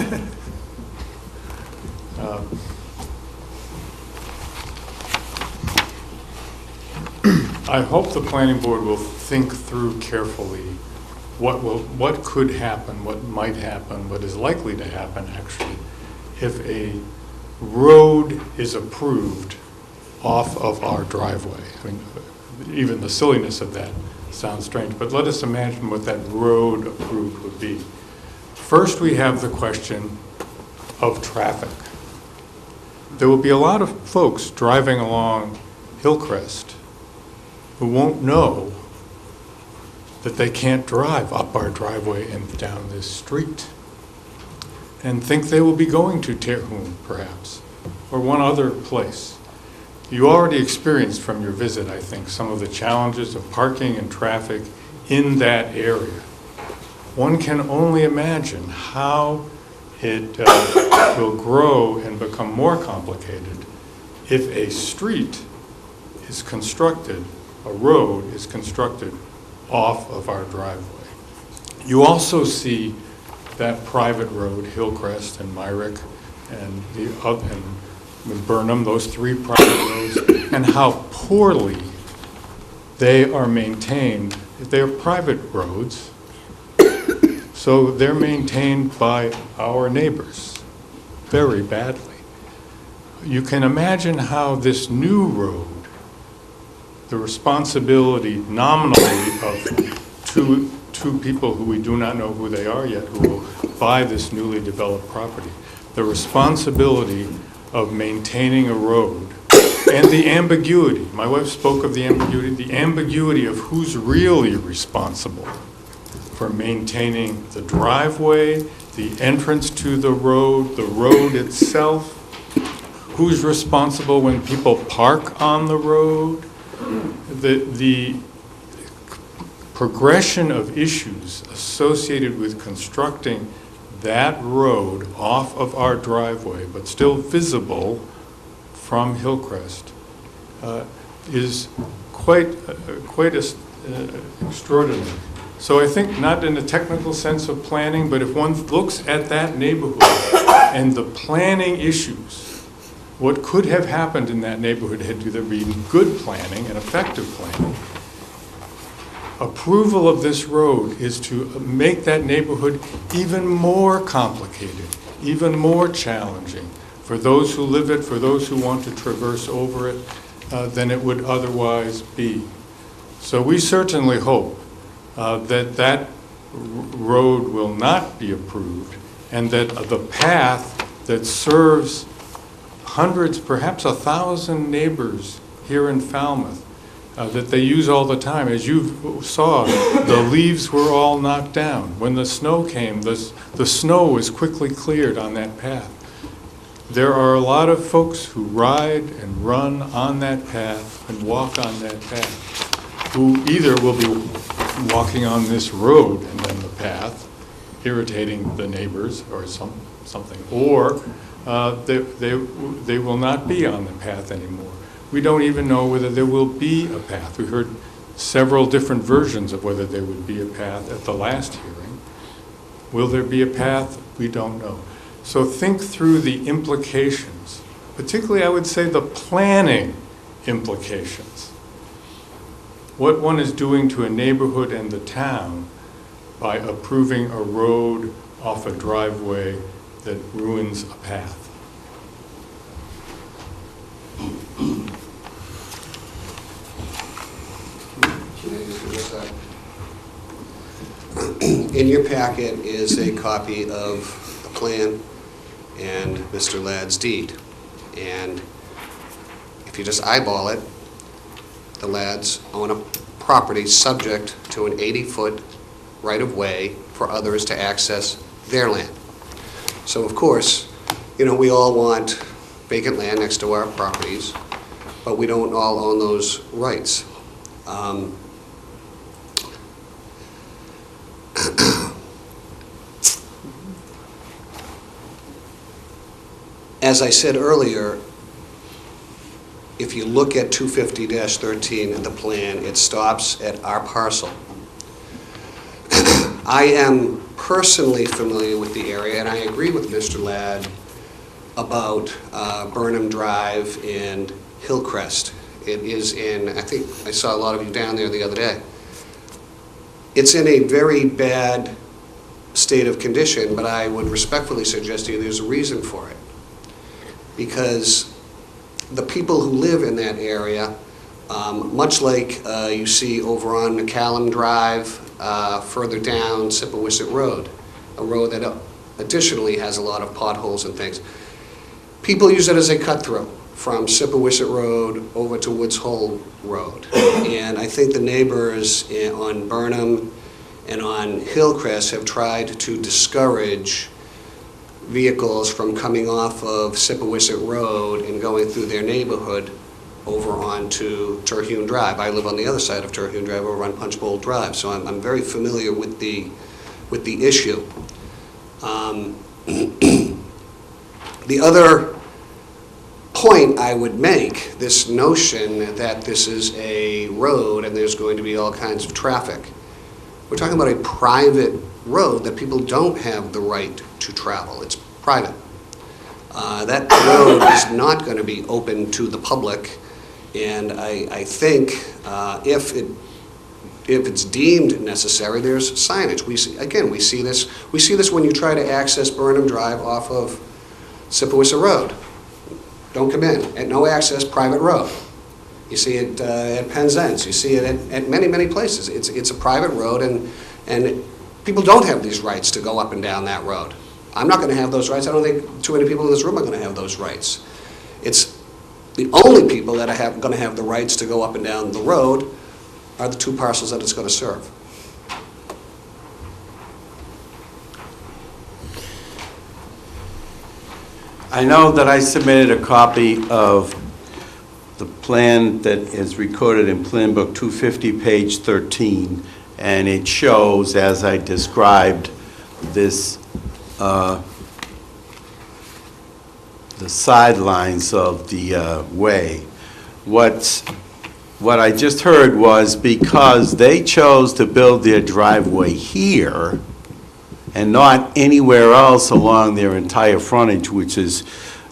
I hope the planning board will think through carefully what could happen, what might happen, what is likely to happen actually, if a road is approved off of our driveway. I mean, even the silliness of that sounds strange, but let us imagine what that road approved would be. First, we have the question of traffic. There will be a lot of folks driving along Hillcrest who won't know that they can't drive up our driveway and down this street. and think they will be going to Terhune, perhaps, or one other place. You already experienced from your visit, I think, some of the challenges of parking and traffic in that area. One can only imagine how it will grow and become more complicated if a street is constructed, a road is constructed off of our driveway. You also see that private road, Hillcrest and Myrick and Burnham, those three private roads, and how poorly they are maintained. They're private roads, so they're maintained by our neighbors very badly. You can imagine how this new road, the responsibility nominally of two people who we do not know who they are yet, who will buy this newly developed property, the responsibility of maintaining a road and the ambiguity. My wife spoke of the ambiguity of who's really responsible for maintaining the driveway, the entrance to the road itself, who's responsible when people park on the road. The progression of issues associated with constructing that road off of our driveway, but still visible from Hillcrest, is quite extraordinary. So I think not in a technical sense of planning, but if one looks at that neighborhood and the planning issues, what could have happened in that neighborhood had there been good planning and effective planning. Approval of this road is to make that neighborhood even more complicated, even more challenging for those who live it, for those who want to traverse over it, than it would otherwise be. So we certainly hope that road will not be approved, and that the path that serves hundreds, perhaps 1,000 neighbors here in Falmouth, that they use all the time. As you saw, the leaves were all knocked down. When the snow came, the snow was quickly cleared on that path. There are a lot of folks who ride and run on that path and walk on that path, who either will be walking on this road and then the path, irritating the neighbors or something, or they will not be on the path anymore. We don't even know whether there will be a path. We heard several different versions of whether there would be a path at the last hearing. Will there be a path? We don't know. So think through the implications, particularly I would say the planning implications. What one is doing to a neighborhood and the town by approving a road off a driveway that ruins a path. In your packet is a copy of the plan and Mr. Ladd's deed. And if you just eyeball it, the Ladds own a property subject to an 80-foot right-of-way for others to access their land. So of course, we all want vacant land next to our properties, but we don't all own those rights. As I said earlier, if you look at 250-13 in the plan, it stops at our parcel. I am personally familiar with the area, and I agree with Mr. Ladd about Burnham Drive and Hillcrest. It is in, I think I saw a lot of you down there the other day. It's in a very bad state of condition, but I would respectfully suggest to you there's a reason for it. Because the people who live in that area, much like you see over on McCallum Drive, further down Sippawisset Road, a road that additionally has a lot of potholes and things. People use it as a cut-through from Sippawisset Road over to Woods Hole Road. And I think the neighbors on Burnham and on Hillcrest have tried to discourage vehicles from coming off of Sippowisset Road and going through their neighborhood over onto Terhune Drive. I live on the other side of Terhune Drive, over on Punch Bowl Drive, so I'm very familiar with the issue. The other point I would make, this notion that this is a road and there's going to be all kinds of traffic. We're talking about a private road that people don't have the right to travel. It's private. That road is not going to be open to the public, and I think if it's deemed necessary, there's signage. We see this when you try to access Burnham Drive off of Sippowisset Road. Don't come in, at no access, private road. You see it at Penzance, you see it at many, many places. It's a private road, and people don't have these rights to go up and down that road. I'm not going to have those rights. I don't think too many people in this room are going to have those rights. It's the only people that are going to have the rights to go up and down the road are the two parcels that it's going to serve. I know that I submitted a copy of the plan that is recorded in Plan Book 250, page 13, and it shows, as I described, this, the sidelines of the way. What I just heard was because they chose to build their driveway here and not anywhere else along their entire frontage, which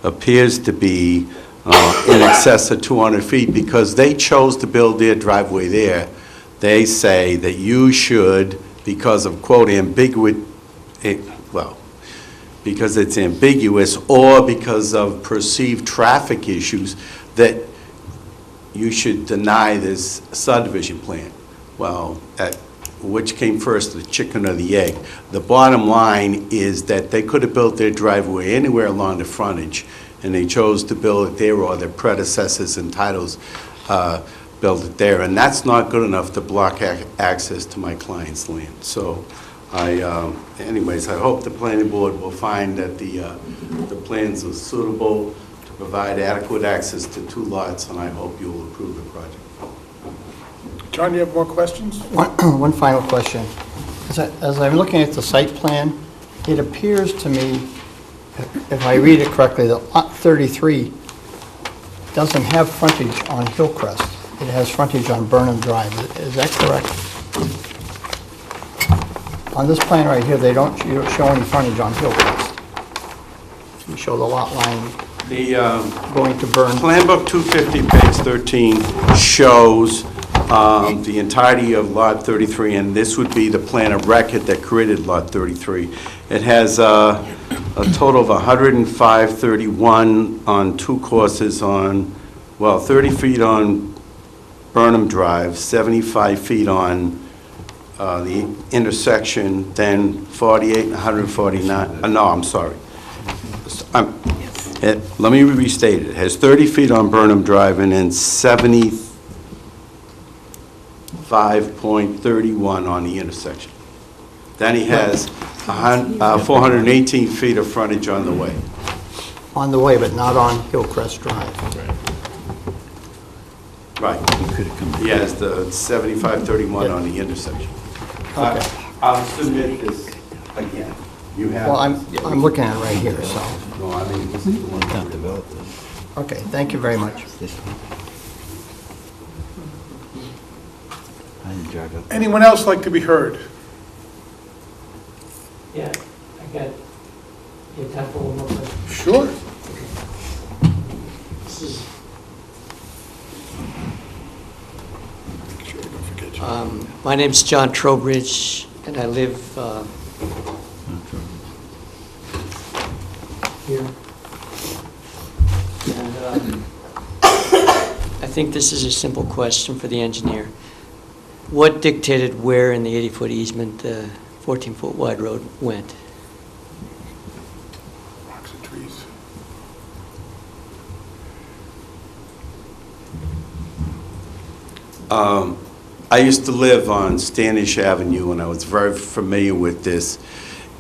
appears to be in excess of 200 feet, because they chose to build their driveway there, they say that you should, because of, quote, because it's ambiguous or because of perceived traffic issues, that you should deny this subdivision plan. Well, which came first, the chicken or the egg? The bottom line is that they could have built their driveway anywhere along the frontage, and they chose to build it there, or their predecessors and titles built it there, and that's not good enough to block access to my client's land. So anyways, I hope the planning board will find that the plans are suitable to provide adequate access to two lots, and I hope you will approve the project. John, you have more questions? One final question. As I'm looking at the site plan, it appears to me, if I read it correctly, that lot 33 doesn't have frontage on Hillcrest. It has frontage on Burnham Drive. Is that correct? On this plan right here, you don't show any frontage on Hillcrest. You show the lot line going to Burnham. Plan Book 250, page 13, shows the entirety of Lot 33, and this would be the plan of record that created Lot 33. It has a total of 105.31 on two courses on, 30 feet on Burnham Drive, 75 feet on the intersection, then 48 and 149. No, I'm sorry. Let me restate it. It has 30 feet on Burnham Drive and then 75.31 on the intersection. Then he has 418 feet of frontage on the way. On the way, but not on Hillcrest Drive. Right. He has the 75.31 on the intersection. Okay. I'll submit this again. You have. Well, I'm looking at it right here, so. No, I mean, this is the one. Not developed then. Okay, thank you very much. I didn't drive up. Anyone else like to be heard? Yeah, I got your time for one more question. Sure. This is, my name's John Trowbridge, and I live here. And I think this is a simple question for the engineer. What dictated where in the 80-foot easement the 14-foot wide road went? Rocks and trees. I used to live on Standish Avenue, and I was very familiar with this.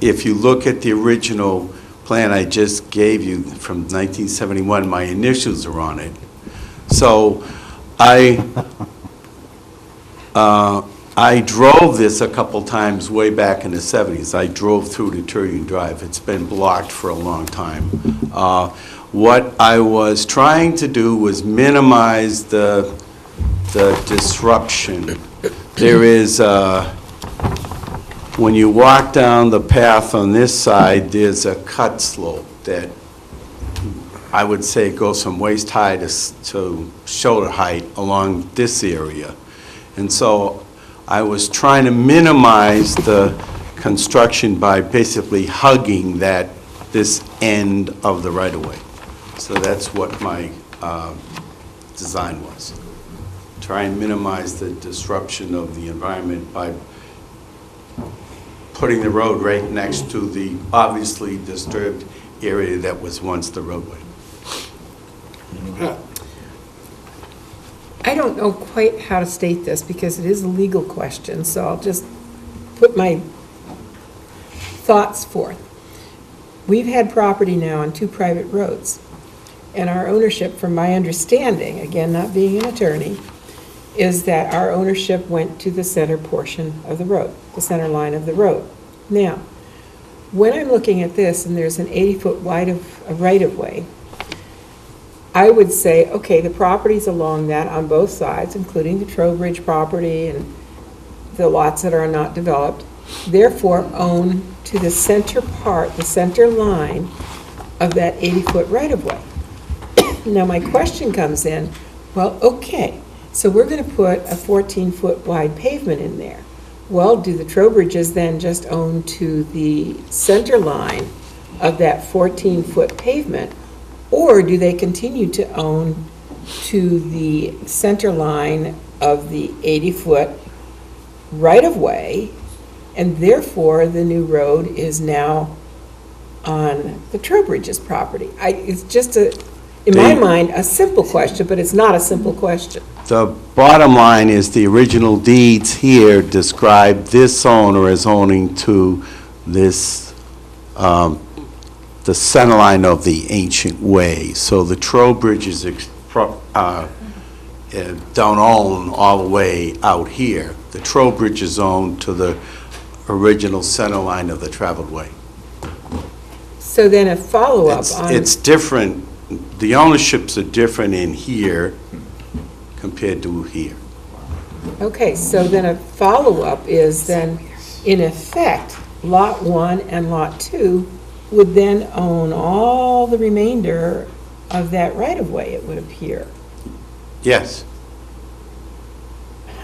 If you look at the original plan I just gave you from 1971, my initials are on it. So I drove this a couple times way back in the 70s. I drove through to Turning Drive. It's been blocked for a long time. What I was trying to do was minimize the disruption. There is, when you walk down the path on this side, there's a cut slope that I would say goes from waist high to shoulder height along this area. And so I was trying to minimize the construction by basically hugging this end of the right-of-way. So that's what my design was. Try and minimize the disruption of the environment by putting the road right next to the obviously disturbed area that was once the roadway. I don't know quite how to state this because it is a legal question, so I'll just put my thoughts forth. We've had property now on 2 private roads, and our ownership, from my understanding, again, not being an attorney, is that our ownership went to the center portion of the road, the center line of the road. Now, when I'm looking at this and there's an 80-foot wide of right-of-way, I would say, okay, the properties along that on both sides, including the Trowbridge property and the lots that are not developed, therefore own to the center part, the center line of that 80-foot right-of-way. Now, my question comes in, well, okay, so we're going to put a 14-foot wide pavement in there. Well, do the Trowbridges then just own to the center line of that 14-foot pavement, or do they continue to own to the center line of the 80-foot right-of-way, and therefore the new road is now on the Trowbridge's property? It's just, in my mind, a simple question, but it's not a simple question. The bottom line is the original deeds here describe this owner as owning to this, the center line of the ancient way. So the Trowbridges don't own all the way out here. The Trowbridges own to the original center line of the traveled way. So then a follow-up on... It's different, the ownerships are different in here compared to here. Okay, so then a follow-up is then, in effect, Lot 1 and Lot 2 would then own all the remainder of that right-of-way, it would appear. Yes.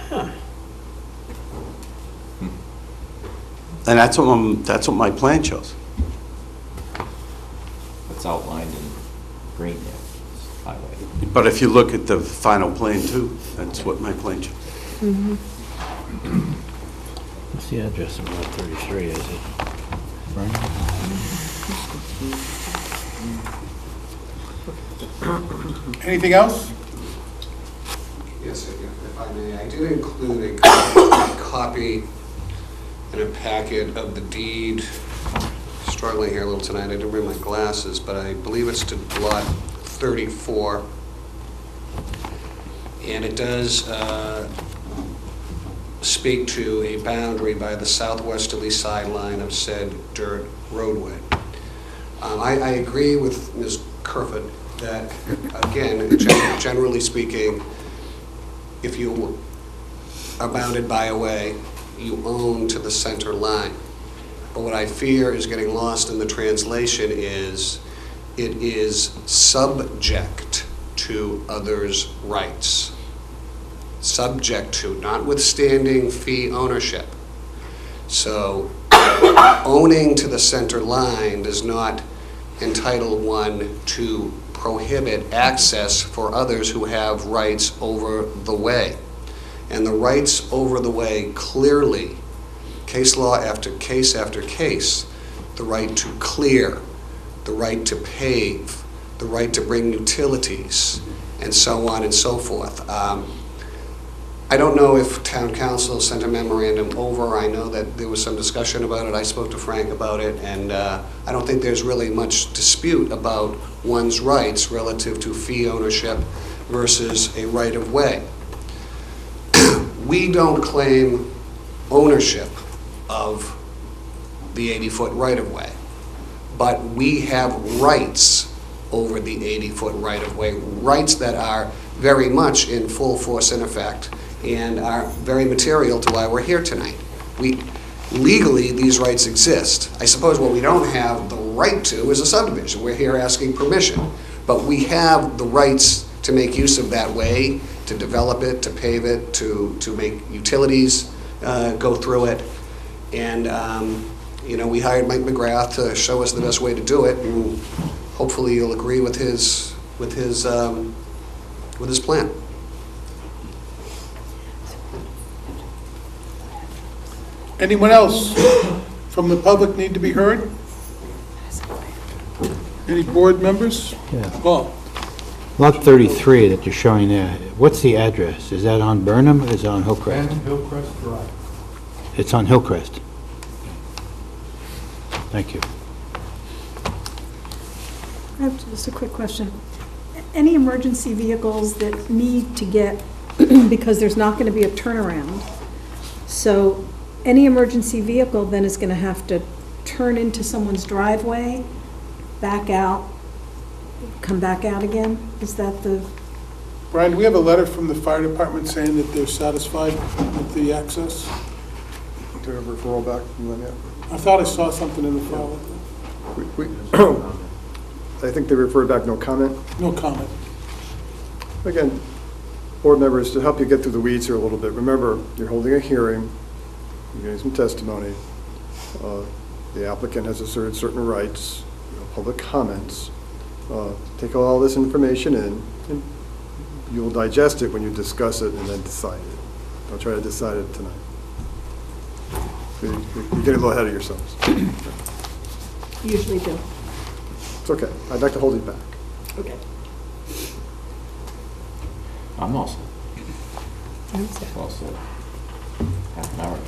Huh. And that's what my plan shows. It's outlined in green there, this highway. But if you look at the final plan too, that's what my plan shows. Mm-hmm. What's the address of Lot 33, is it? Anything else? Yes, if I may, I did include a copy and a packet of the deed. Struggling here a little tonight, I didn't bring my glasses, but I believe it's to Lot 34. And it does speak to a boundary by the southwesterly sideline of said dirt roadway. I agree with Ms. Kerfoot that, again, generally speaking, if you are bounded by a way, you own to the center line. But what I fear is getting lost in the translation is it is subject to others' rights. Subject to, notwithstanding fee ownership. So owning to the center line does not entitle one to prohibit access for others who have rights over the way. And the rights over the way clearly, case law after case, the right to clear, the right to pave, the right to bring utilities, and so on and so forth. I don't know if town council sent a memorandum over. I know that there was some discussion about it. I spoke to Frank about it, and I don't think there's really much dispute about one's rights relative to fee ownership versus a right-of-way. We don't claim ownership of the 80-foot right-of-way, but we have rights over the 80-foot right-of-way, rights that are very much in full force and effect and are very material to why we're here tonight. Legally, these rights exist. I suppose what we don't have the right to is a subdivision. We're here asking permission, but we have the rights to make use of that way, to develop it, to pave it, to make utilities go through it. And, you know, we hired Mike McGrath to show us the best way to do it, and hopefully you'll agree with his plan. Anyone else from the public need to be heard? Any board members? Yeah. Paul? Lot 33 that you're showing there, what's the address? Is that on Burnham or is it on Hillcrest? Hillcrest Drive. It's on Hillcrest. Thank you. I have just a quick question. Any emergency vehicles that need to get, because there's not going to be a turnaround, so any emergency vehicle then is going to have to turn into someone's driveway, back out, come back out again? Is that the... Brian, do we have a letter from the fire department saying that they're satisfied with the access? Do you have a referral back from them yet? I thought I saw something in the file. I think they referred back, no comment. No comment. Again, board members, to help you get through the weeds here a little bit, remember, you're holding a hearing, you're getting some testimony. The applicant has asserted certain rights, public comments. Take all this information in, and you will digest it when you discuss it and then decide it. Don't try to decide it tonight. You're getting a little ahead of yourselves. Usually do. It's okay. I'd like to hold you back. Okay. I'm all set. All set. Half an hour.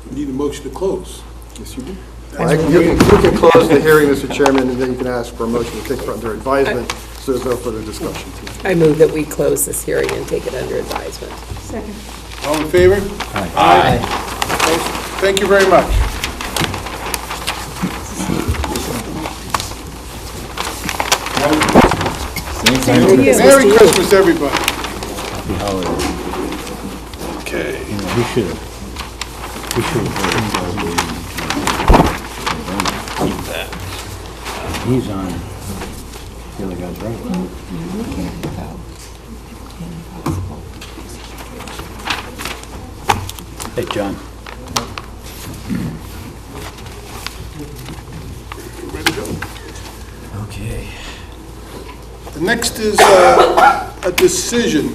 We need a motion to close. Yes, you do. You can close the hearing, Mr. Chairman, and then you can ask for a motion to take it under advisement, so there's no further discussion tonight. I move that we close this hearing and take it under advisement. Second. All in favor? Aye. Thank you very much. Same to you. Merry Christmas, everybody. Happy holidays. Okay. You know, we should have. He's on the other guy's right. Hey, John. Ready to go? Okay. The next is a decision.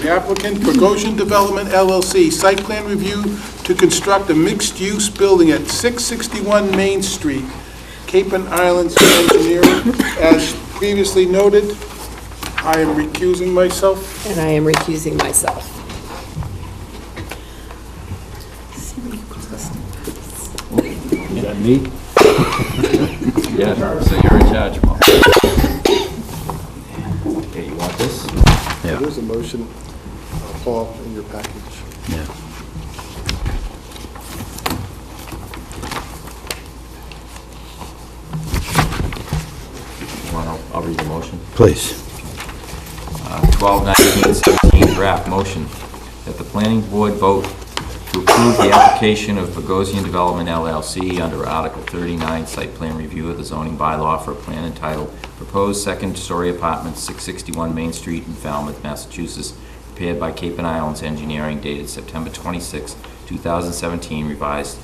The applicant, Bogosian Development LLC, site plan review to construct a mixed-use building at 661 Main Street, Cape and Islands Engineering. As previously noted, I am recusing myself. And I am recusing myself. Is that me? Yeah, so you're in charge, Paul. Okay, you want this? Yeah. There's a motion, Paul, in your package. Yeah. I'll read the motion. Please. 12/19/17 draft motion that the planning board vote to approve the application of Bogosian Development LLC under Article 39 site plan review of the zoning bylaw for a plan entitled Proposed Second-Story Apartments, 661 Main Street in Falmouth, Massachusetts, prepared by Cape and Islands Engineering, dated September 26, 2017, revised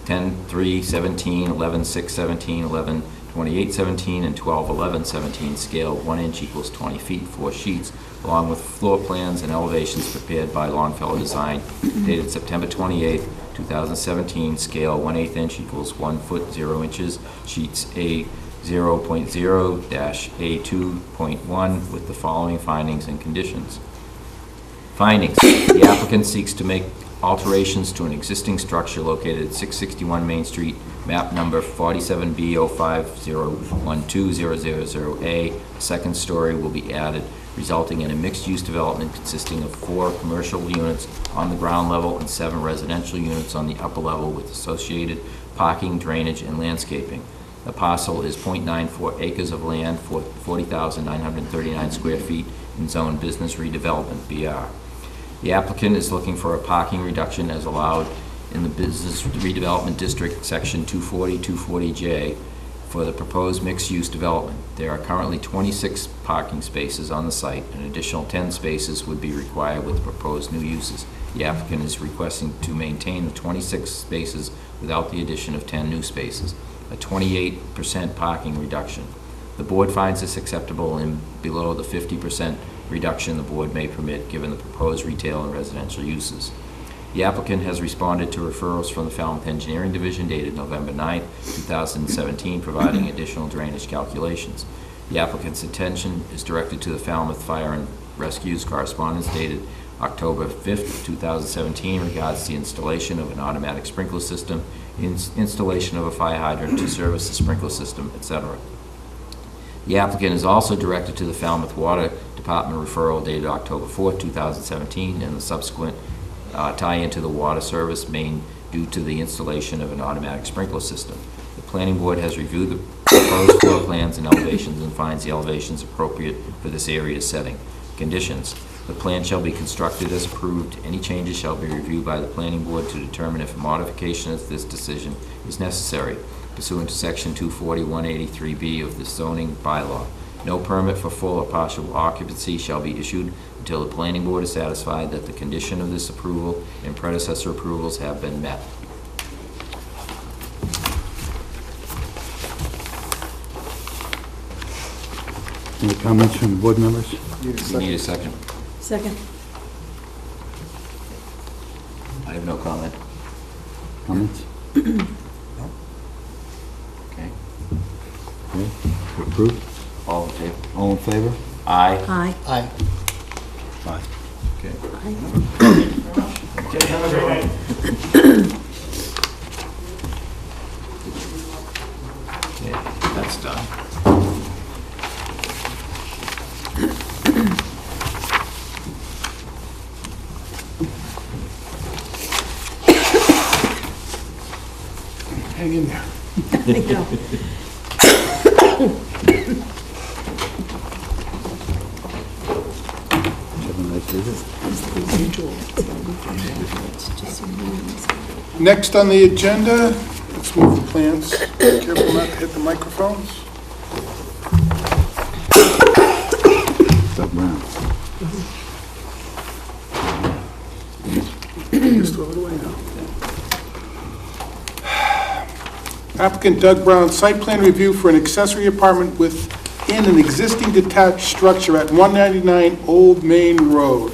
10/3/17, 11/6/17, 11/28/17, and 12/11/17, scale 1 inch equals 20 feet, 4 sheets, along with floor plans and elevations prepared by Longfellow Design, dated September 28, 2017, scale 1/8 inch equals 1 foot 0 inches, sheets A 0.0-A2.1, with the following findings and conditions. Findings. The applicant seeks to make alterations to an existing structure located at 661 Main Street, map number 47B050120000A. A second story will be added, resulting in a mixed-use development consisting of 4 commercial units on the ground level and 7 residential units on the upper level with associated parking, drainage, and landscaping. The parcel is .94 acres of land for 40,939 square feet in Zone Business Redevelopment, BR. The applicant is looking for a parking reduction as allowed in the Business Redevelopment District, Section 240, 240J, for the proposed mixed-use development. There are currently 26 parking spaces on the site. An additional 10 spaces would be required with the proposed new uses. The applicant is requesting to maintain the 26 spaces without the addition of 10 new spaces, a 28% parking reduction. The board finds this acceptable and below the 50% reduction the board may permit given the proposed retail and residential uses. The applicant has responded to referrals from the Falmouth Engineering Division dated November 9, 2017, providing additional drainage calculations. The applicant's attention is directed to the Falmouth Fire and Rescue's correspondence dated October 5, 2017, regards the installation of an automatic sprinkler system, installation of a fire hydrant to service the sprinkler system, etc. The applicant is also directed to the Falmouth Water Department referral dated October 4, 2017, and the subsequent tie into the water service main due to the installation of an automatic sprinkler system. The planning board has reviewed the proposed floor plans and elevations and finds the elevations appropriate for this area setting. Conditions. The plan shall be constructed as approved. Any changes shall be reviewed by the planning board to determine if a modification of this decision is necessary pursuant to Section 240-183B of the zoning bylaw. No permit for full or partial occupancy shall be issued until the planning board is satisfied that the condition of this approval and predecessor approvals have been met. Any comments from the board members? You need a second. Second. I have no comment. Comments? Okay. Okay, approved? All in favor? All in favor? Aye. Aye. Aye. Aye. Okay. Yeah, that's done. Hang in there. I know. Have a nice visit. Next on the agenda, let's move the plans. Careful not to hit the microphones. Doug Brown. Just throw it away now. Applicant Doug Brown, site plan review for an accessory apartment within an existing detached structure at 199 Old Main Road.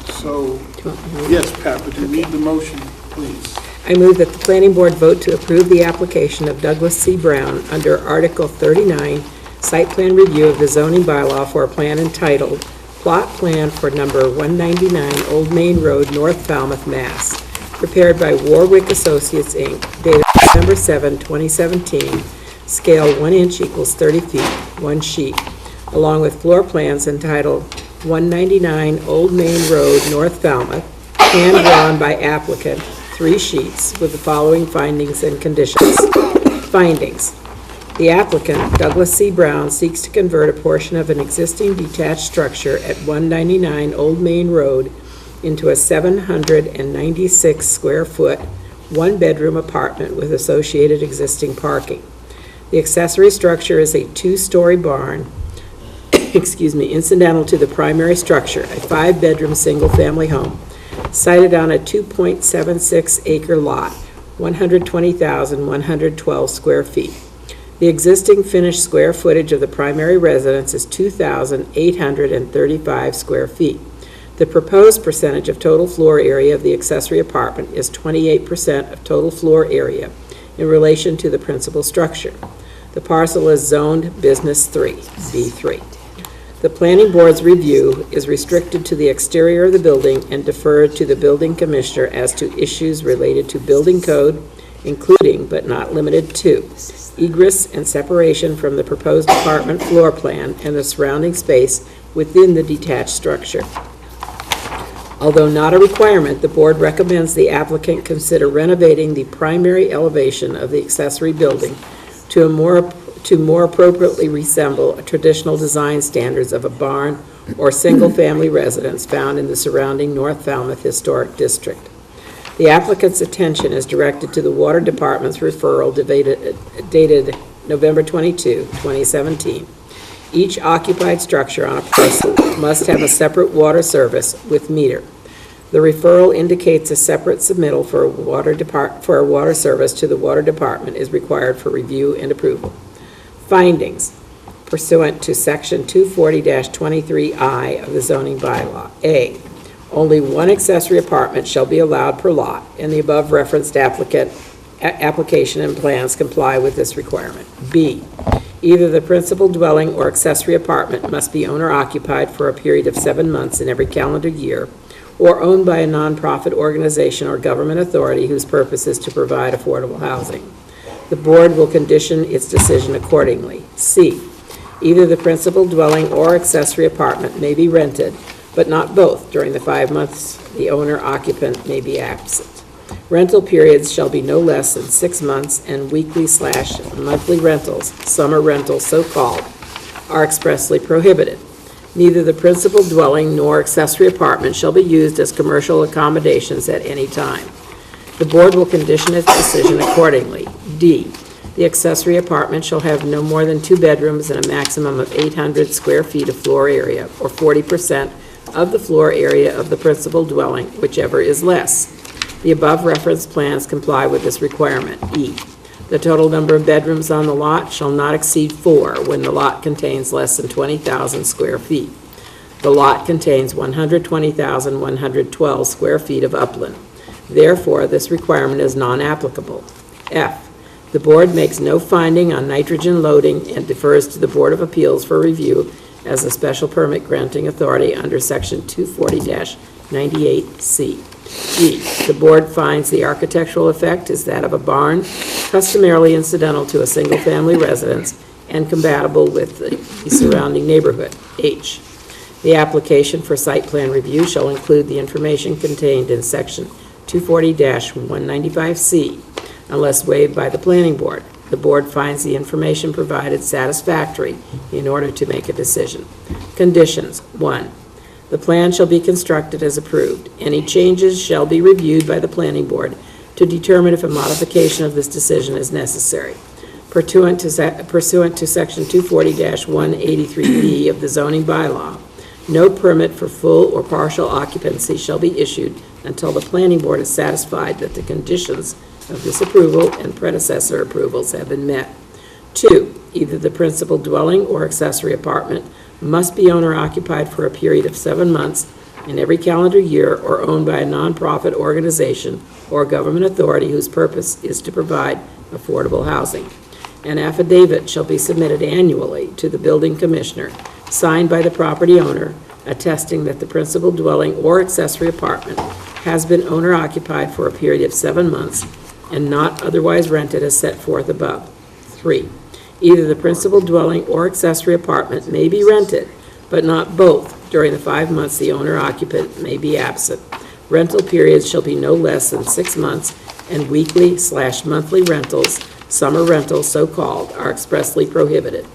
So, yes, Pat, would you read the motion, please? I move that the planning board vote to approve the application of Douglas C. Brown under Article 39, site plan review of the zoning bylaw for a plan entitled Plot Plan for Number 199 Old Main Road, North Falmouth, Mass., prepared by Warwick Associates, Inc., dated December 7, 2017, scale 1 inch equals 30 feet, 1 sheet, along with floor plans entitled 199 Old Main Road, North Falmouth, hand-drawn by applicant, 3 sheets, with the following findings and conditions. Findings. The applicant, Douglas C. Brown, seeks to convert a portion of an existing detached structure at 199 Old Main Road into a 796 square foot, 1-bedroom apartment with associated existing parking. The accessory structure is a 2-story barn, incidental to the primary structure, a 5-bedroom single-family home, sited on a 2.76 acre lot, 120,112 square feet. The existing finished square footage of the primary residence is 2,835 square feet. The proposed percentage of total floor area of the accessory apartment is 28% of total floor area in relation to the principal structure. The parcel is zoned Business 3, B3. The planning board's review is restricted to the exterior of the building and deferred to the building commissioner as to issues related to building code, including but not limited to egress and separation from the proposed apartment floor plan and the surrounding space within the detached structure. Although not a requirement, the board recommends the applicant consider renovating the primary elevation of the accessory building to more appropriately resemble traditional design standards of a barn or single-family residence found in the surrounding North Falmouth Historic District. The applicant's attention is directed to the Water Department's referral dated November 22, 2017. Each occupied structure on a parcel must have a separate water service with meter. The referral indicates a separate submittal for a water service to the Water Department is required for review and approval. Findings pursuant to Section 240-23I of the zoning bylaw. A, only one accessory apartment shall be allowed per lot, and the above referenced application and plans comply with this requirement. B, either the principal dwelling or accessory apartment must be owner-occupied for a period of 7 months in every calendar year, or owned by a nonprofit organization or government authority whose purpose is to provide affordable housing. The board will condition its decision accordingly. C, either the principal dwelling or accessory apartment may be rented, but not both. During the 5 months, the owner-occupant may be absent. Rental periods shall be no less than 6 months, and weekly/monthly rentals, summer rentals so-called, are expressly prohibited. Neither the principal dwelling nor accessory apartment shall be used as commercial accommodations at any time. The board will condition its decision accordingly. D, the accessory apartment shall have no more than 2 bedrooms and a maximum of 800 square feet of floor area, or 40% of the floor area of the principal dwelling, whichever is less. The above referenced plans comply with this requirement. E, the total number of bedrooms on the lot shall not exceed 4 when the lot contains less than 20,000 square feet. The lot contains 120,112 square feet of upland. Therefore, this requirement is non-applicable. F, the board makes no finding on nitrogen loading and defers to the Board of Appeals for review as a special permit granting authority under Section 240-98C. G, the board finds the architectural effect is that of a barn, customarily incidental to a single-family residence and compatible with the surrounding neighborhood. H, the application for site plan review shall include the information contained in Section 240-195C, unless waived by the planning board. The board finds the information provided satisfactory in order to make a decision. Conditions. 1, the plan shall be constructed as approved. Any changes shall be reviewed by the planning board to determine if a modification of this decision is necessary. Pursuant to Section 240-183B of the zoning bylaw, no permit for full or partial occupancy shall be issued until the planning board is satisfied that the conditions of this approval and predecessor approvals have been met. 2, either the principal dwelling or accessory apartment must be owner-occupied for a period of 7 months in every calendar year or owned by a nonprofit organization or government authority whose purpose is to provide affordable housing. An affidavit shall be submitted annually to the building commissioner, signed by the property owner, attesting that the principal dwelling or accessory apartment has been owner-occupied for a period of 7 months and not otherwise rented as set forth above. 3, either the principal dwelling or accessory apartment may be rented, but not both. During the 5 months the owner-occupant may be absent. Rental periods shall be no less than 6 months, and weekly/monthly rentals, summer rentals so-called, are expressly prohibited.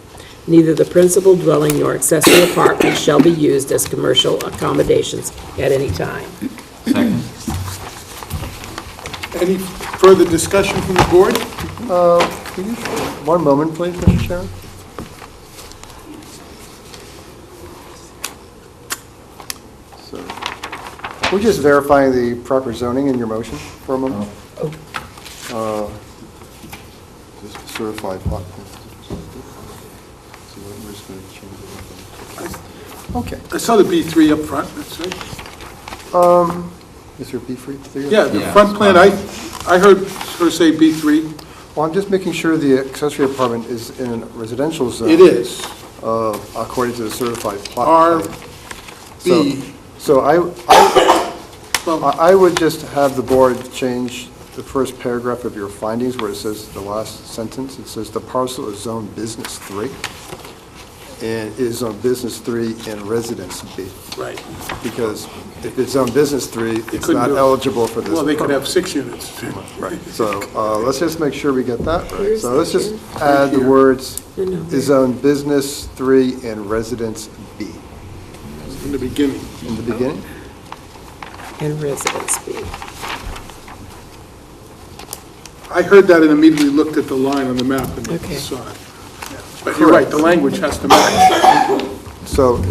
Neither the principal dwelling nor accessory apartment shall be used as commercial accommodations at any time. Second. Any further discussion from the board? Can you, one moment, please, Mr. Chairman? So, we're just verifying the proper zoning in your motion for a moment. Just certified plot. Okay. I saw the B3 up front, that's right. Is there a B3? Yeah, the front plan, I heard her say B3. Well, I'm just making sure the accessory apartment is in a residential zone. It is. according to the certified plot plan. RB. So I would just have the board change the first paragraph of your findings where it says the last sentence. It says the parcel is zone business 3 and is on business 3 and residence B. Right. Because if it's on business 3, it's couldn't not do it. eligible for this. Well, they could permit. have 6 units. Right, so let's just make sure we get that right. Where's So let's that just here? add the words, No, is on business 3 and residence B In the beginning. in the beginning. And residence B. I heard that and immediately looked at the line on the map and Okay. saw it. Yeah. But you're right, the language has to match. So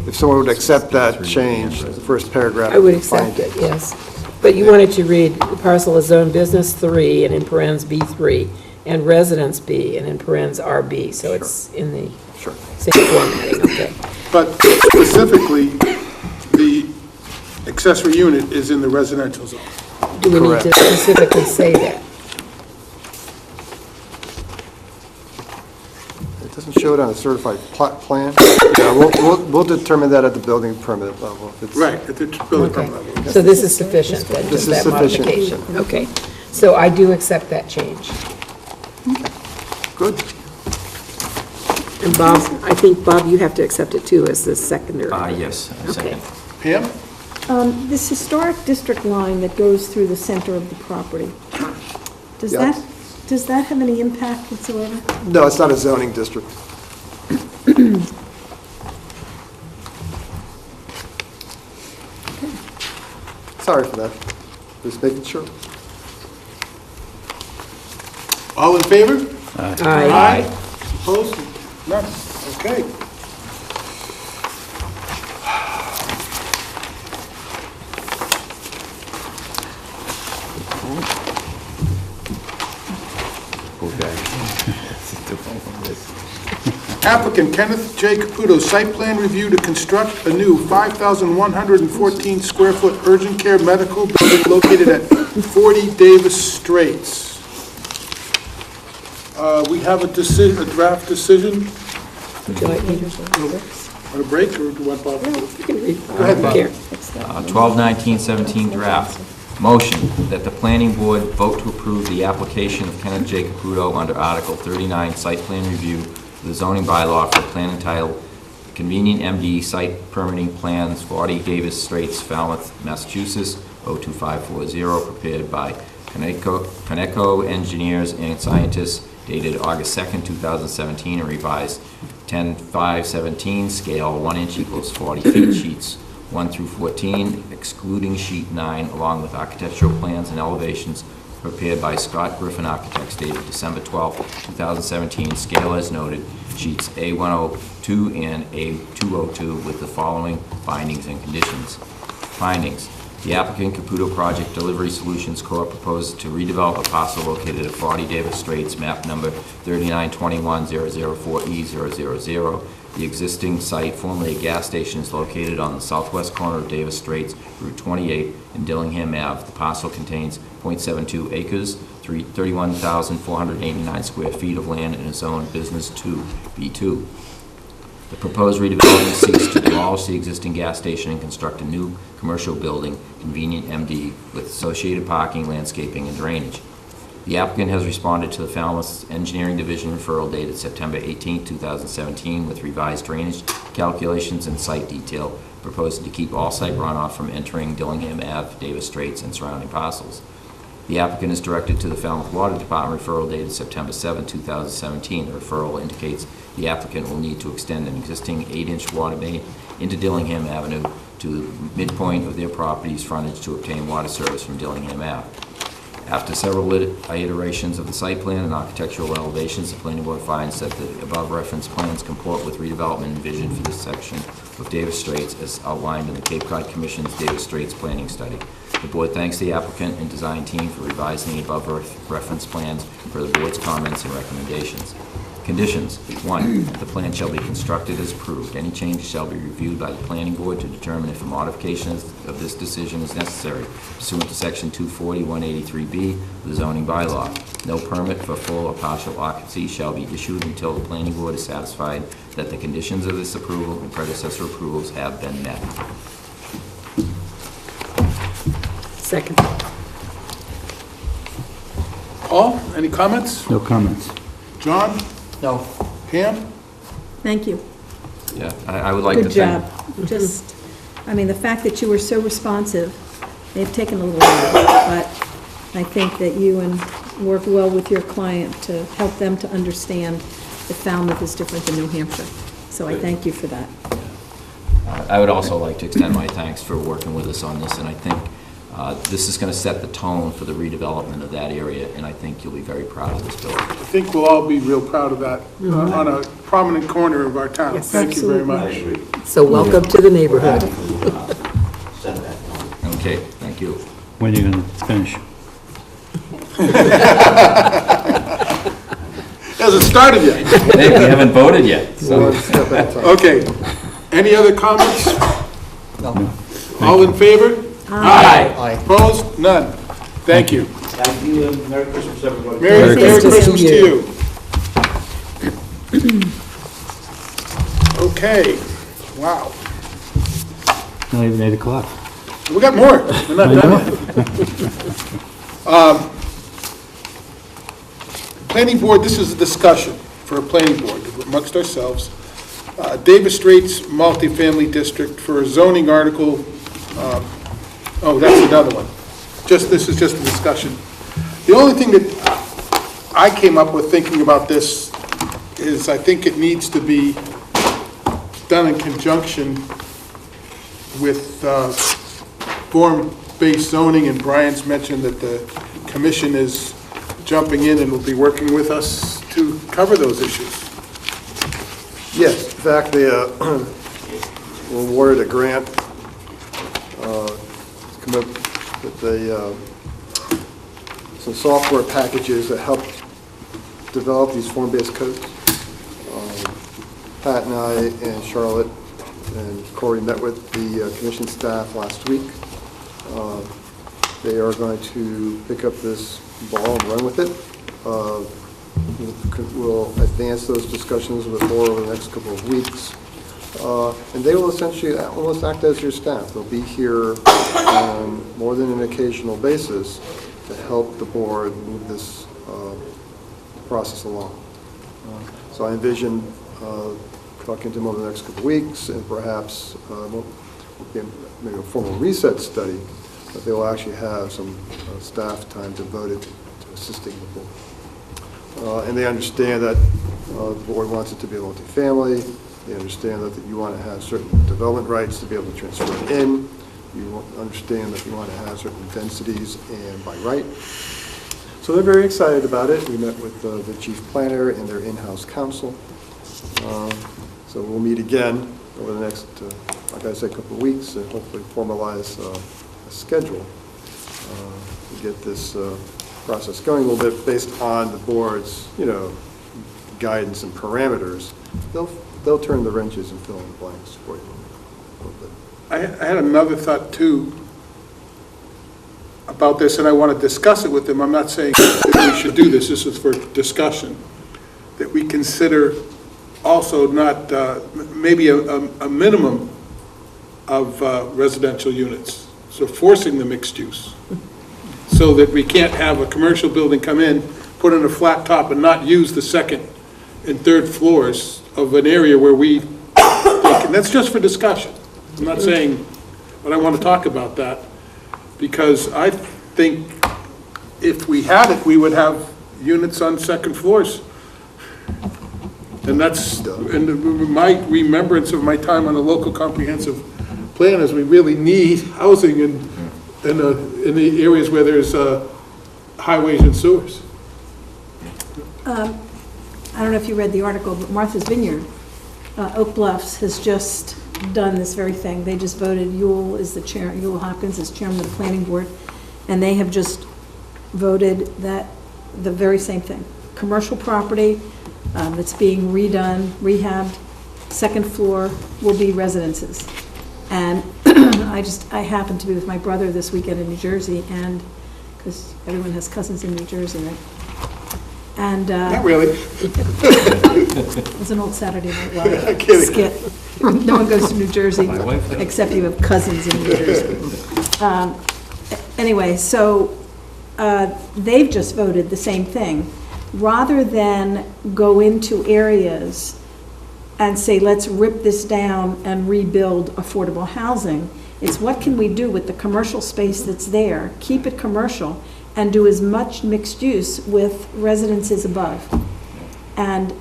if someone would accept that change, the first paragraph. I would of the accept it, finding. yes. But you wanted to read, the parcel is zone business 3, and in parens B3, and residence B, and in parens RB, so it's in the Sure. same formatting, okay. But specifically, the accessory unit is in the residential zone. Do we need to Correct. specifically say that? It doesn't show it on a certified plot plan. Yeah, we'll determine that at the building permit level. If it's- Right, at the building Okay. permit level. So this is sufficient, then, This just is that sufficient. modification? Okay. So I do accept that change. Good. And Bob, I think, Bob, you have to accept it too as the seconder. Yes, Okay. second. Pam? This historic district line that goes through the center of the property, does Yeah. that have any impact whatsoever? No, it's not a zoning district. Sorry for that. Just making sure. All in favor? Aye. Opposed? None. Okay. Applicant Kenneth J. Caputo, site plan review to construct a new 5,114 square foot urgent care medical building located at 40 Davis Straits. We have a draft decision. Would you like me to? Want a break, or do you want Bob? No, you can read. Go ahead, Bob. Here. 12/19/17 draft. Motion that the planning board vote to approve the application of Kenneth J. Caputo under Article 39 Site Plan Review of the zoning bylaw for a plan entitled Convenient MD Site Permitting Plans, 40 Davis Straits, Falmouth, Massachusetts, 02540, prepared by Coneco Engineers and Scientists, dated August 2nd, 2017, and revised 10/5/17, scale 1 inch equals 40 feet, sheets 1 through 14, excluding sheet 9, along with architectural plans and elevations prepared by Scott Griffin Architects, dated December 12, 2017, scale as noted, sheets A102 and A202, with the following findings and conditions. Findings. The applicant, Caputo Project Delivery Solutions Corp., proposes to redevelop a parcel located at 40 Davis Straits, map number 3921-004E000. The existing site, formerly a gas station, is located on the southwest corner of Davis Straits, Route 28, in Dillingham Ave. The parcel contains .72 acres, 31,489 square feet of land in a zone business 2, B2. The proposed redevelopment seeks to demolish the existing gas station and construct a new commercial building, Convenient MD, with associated parking, landscaping, and drainage. The applicant has responded to the Falmouth Engineering Division referral dated September 18, 2017, with revised drainage calculations and site detail, proposing to keep all site runoff from entering Dillingham Ave, Davis Straits, and surrounding parcels. The applicant is directed to the Falmouth Water Department referral dated September 7, 2017. The referral indicates the applicant will need to extend an existing 8-inch water main into Dillingham Avenue to the midpoint of their property's frontage to obtain water service from Dillingham Ave. After several iterations of the site plan and architectural elevations, the planning board finds that the above referenced plans comport with redevelopment envisioned for this section of Davis Straits as outlined in the Cape Cod Commission's Davis Straits Planning Study. The board thanks the applicant and design team for revising the above reference plans for the board's comments and recommendations. Conditions. 1, the plan shall be constructed as approved. Any changes shall be reviewed by the planning board to determine if a modification of this decision is necessary pursuant to section 240-183B of the zoning bylaw. No permit for full or partial occupancy shall be issued until the planning board is satisfied that the conditions of this approval and predecessor approvals have been met. Second. Paul, any comments? No comments. John? No. Pam? Thank you. Yeah, I would like to Good thank... job. Just, I mean, the fact that you were so responsive, they've taken a little while, but I think that you work well with your client to help them to understand that Falmouth is different than New Hampshire. So I thank you for that. I would also like to extend my thanks for working with us on this, and I think this is going to set the tone for the redevelopment of that area, and I think you'll be very proud of this building. I think we'll all be real proud of that on a prominent corner of our town. Yes, Thank you very much. So welcome to the neighborhood. Okay, thank you. When are you going to finish? Hasn't started yet. Hey, we haven't voted yet, so... One step at a time. Okay. Any other comments? No. All in favor? Aye. Aye. Opposed? None. Thank you. Thank you, and Merry Christmas, everybody. Merry Christmas to Christmas to you. Okay. Wow. Not even 8 o'clock. We got more. We're not done yet. Planning board, this is a discussion for a planning board amongst ourselves. Davis Straits multifamily district for a zoning article. Oh, that's another one. This is just a discussion. The only thing that I came up with thinking about this is I think it needs to be done in conjunction with form-based zoning, and Brian's mentioned that the commission is jumping in and will be working with us to cover those issues. Yes, in fact, they were awarded a grant to come up with some software packages that help develop these form-based codes. Pat and I and Charlotte and Corey met with the commission staff last week. They are going to pick up this ball and run with it. We'll advance those discussions with Laura over the next couple of weeks. And they will essentially almost act as your staff. They'll be here on more than an occasional basis to help the board move this process along. So I envision talking to them over the next couple of weeks, and perhaps maybe a formal reset study, but they will actually have some staff time devoted to assisting the board. And they understand that the board wants it to be a multifamily. They understand that you want to have certain development rights to be able to transfer it in. You understand that you want to have certain densities and by right. So they're very excited about it. We met with the chief planner and their in-house counsel. So we'll meet again over the next, like I said, couple of weeks, and hopefully formalize a schedule to get this process going a little bit based on the board's, guidance and parameters. They'll turn the wrenches and fill in the blanks for you a little bit. I had another thought too about this, and I want to discuss it with them. I'm not saying that we should do this. This is for discussion. That we consider also not maybe a minimum of residential units. So forcing the mixed use, so that we can't have a commercial building come in, put in a flat top, and not use the second and third floors of an area where we think, and that's just for discussion. I'm not saying, but I want to talk about that, because I think if we had it, we would have units on second floors. And that's, and my remembrance of my time on the local comprehensive plan is we really need housing in the areas where there's highways and sewers. I don't know if you read the article, but Martha's Vineyard, Oak Bluffs, has just done this very thing. They just voted, Yule Hopkins is chairman of the planning board, and they have just voted that the very same thing. Commercial property, that's being redone, rehabbed. Second floor will be residences. And I happened to be with my brother this weekend in New Jersey, and, because everyone has cousins in New Jersey, right? And, Not really. it's an old Saturday Night Live skit. No one goes to New Jersey except you have cousins in New Jersey. Anyway, so they've just voted the same thing. Rather than go into areas and say, let's rip this down and rebuild affordable housing, it's what can we do with the commercial space that's there, keep it commercial, and do as much mixed use with residences above. And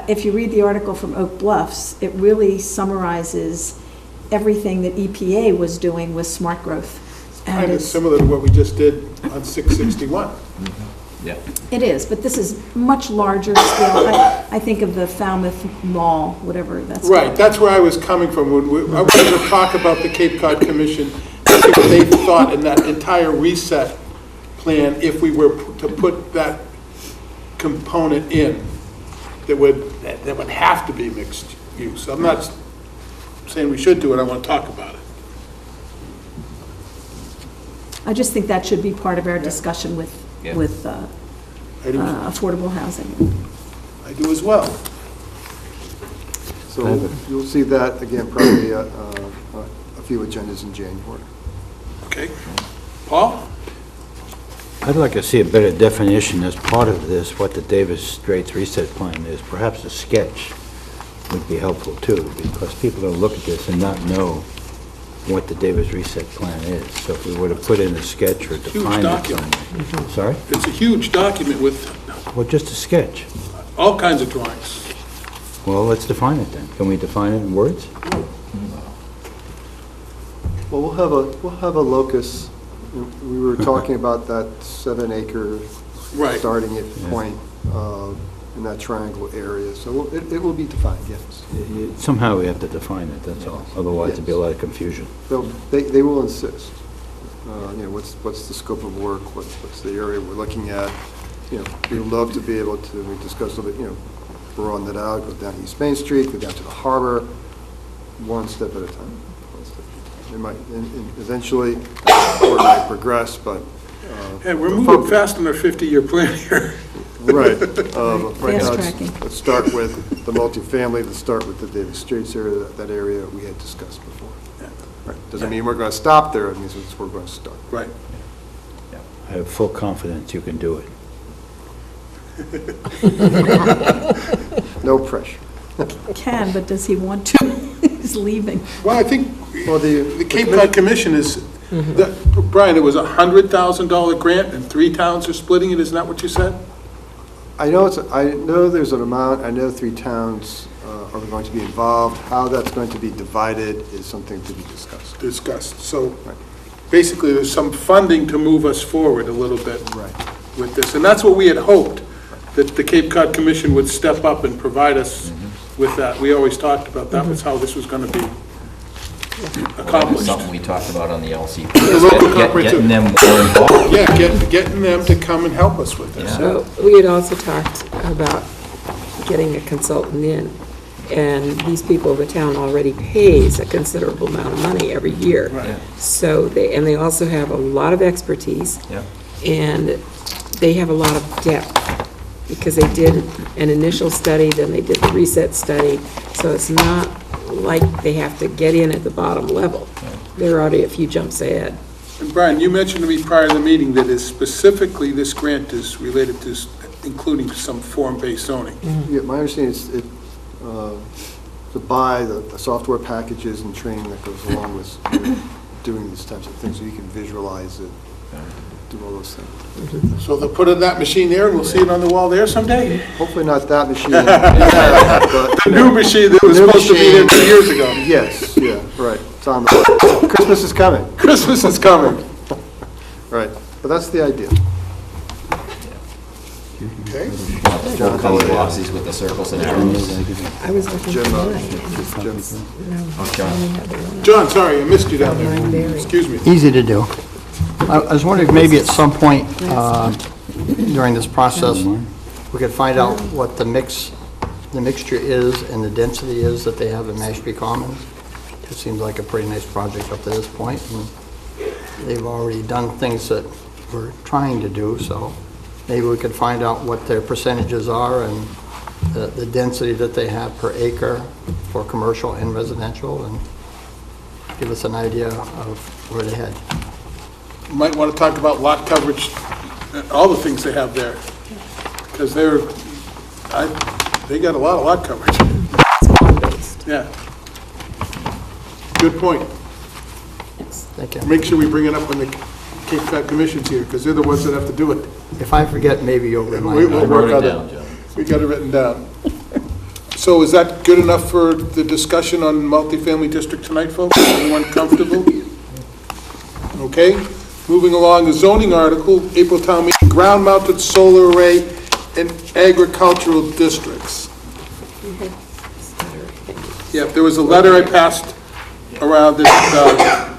if you read the article from Oak Bluffs, it really summarizes everything that EPA was doing with smart growth. And Kind of similar to what we just did on 661. Yeah. it is, but this is much larger scale. I think of the Falmouth Mall, whatever that's Right, called. that's where I was coming from. I wanted to talk about the Cape Cod Commission, see what they thought in that entire reset plan, if we were to put that component in, that would have to be mixed use. I'm not saying we should do it, I want to talk about it. I just think that should be part of our discussion with Yeah. I do, affordable housing. I do as well. So you'll see that, again, probably a few agendas in January. Okay. Paul? I'd like to see a better definition as part of this, what the Davis Straits Reset Plan is. Perhaps a sketch would be helpful too, because people don't look at this and not know what the Davis Reset Plan is. So if we were to put in a sketch or define it. document. Sorry? It's a huge document with Well, just a sketch. all kinds of drawings. Well, let's define it then. Can we define it in words? Well, we'll have a locus. We were talking about that 7-acre Right. starting at point in that triangle area. So it will be defined, yes. Somehow we have to define it, that's all. Otherwise, there'd be a lot of confusion. They will insist. What's the scope of work? What's the area we're looking at? We'd love to be able to, we discussed a little bit, broaden that out, go down East Main Street, go down to the harbor, one step at a time. It might, and eventually, or it might progress, but. Hey, we're moving fast on our 50-year plan here. Right. Right now, Fast tracking. let's start with the multifamily, let's start with the Davis Straits area, that area we had discussed before. Right. Doesn't mean we're going to stop there, it means it's where we're going to start. Right. I have full confidence you can do it. No pressure. Can, but does he want to? He's leaving. Well, I think Well, the Cape Cod Commission is, Brian, it was a $100,000 grant and 3 towns are splitting it, isn't that what you said? I know there's an amount, I know 3 towns are going to be involved. How that's going to be divided is something to be discussed. So basically, there's some funding to move us forward a little bit with this. And that's what we had hoped, that the Cape Cod Commission would step up and provide us with that. We always talked about that was how this was going to be accomplished. Something we talked about on the LCP. The local cooperative. Getting them more involved. Yeah, getting them to come and help us with this. So we had also talked about getting a consultant in, and these people, the town already pays a considerable amount of money every year. Right. So they also have a lot of expertise. Yeah. And they have a lot of depth, because they did an initial study, then they did the reset study, so it's not like they have to get in at the bottom level. They're already a few jumps ahead. And Brian, you mentioned to me prior to the meeting that is specifically, this grant is related to including some form-based zoning. Yeah, my understanding is to buy the software packages and training that goes along with doing these types of things, so you can visualize it, do all those things. So they'll put in that machine there and we'll see it on the wall there someday? Hopefully not that machine. But The new machine that was New supposed to be there 2 years ago. Yes, yeah, right. It's on the, Christmas is coming, Christmas is coming. right. But that's the idea. Okay. Full color boxes with the circles and arrows. I was looking Jim, for uh, mine. Jim. No, Oh, John. I only had the one. John, sorry, I missed you down Mine there. buried. Excuse me. Easy to do. I was wondering if maybe at some point during this process, we could find out what the mix the mixture is and the density is that they have in Mashpee Commons? It seems like a pretty nice project up to this point, and they've already done things that we're trying to do, so maybe we could find out what their percentages are and the density that they have per acre for commercial and residential, and give us an idea of where they head. Might want to talk about lot coverage, and all the things they have there, because they got a lot of lot coverage. Spawn-based. Yeah. Good point. Thank you. Make sure we bring it up when the Cape Cod Commission's here, because they're the ones that have to do it. If I forget, maybe you'll remind me. We'll work on it. We got it written down. So is that good enough for the discussion on multifamily district tonight, folks? Everyone comfortable? Okay. Moving along, the zoning article, April town meeting, ground-mounted solar array in agricultural districts. Yeah, there was a letter I passed around that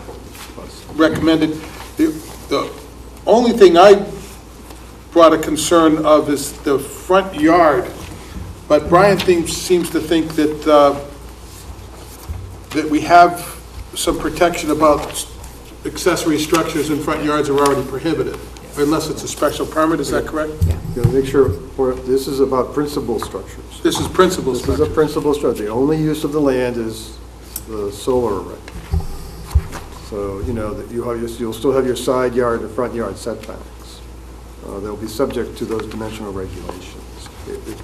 recommended. The only thing I brought a concern of is the front yard, but Brian seems to think that that we have some protection about accessory structures in front yards are already prohibited, unless it's a special permit. Is that correct? You gotta make sure, this is about principal structures. This is principal This is structure. a principal structure. The only use of the land is the solar array. So, you know, that you'll still have your side yard and front yard setbacks. They'll be subject to those dimensional regulations.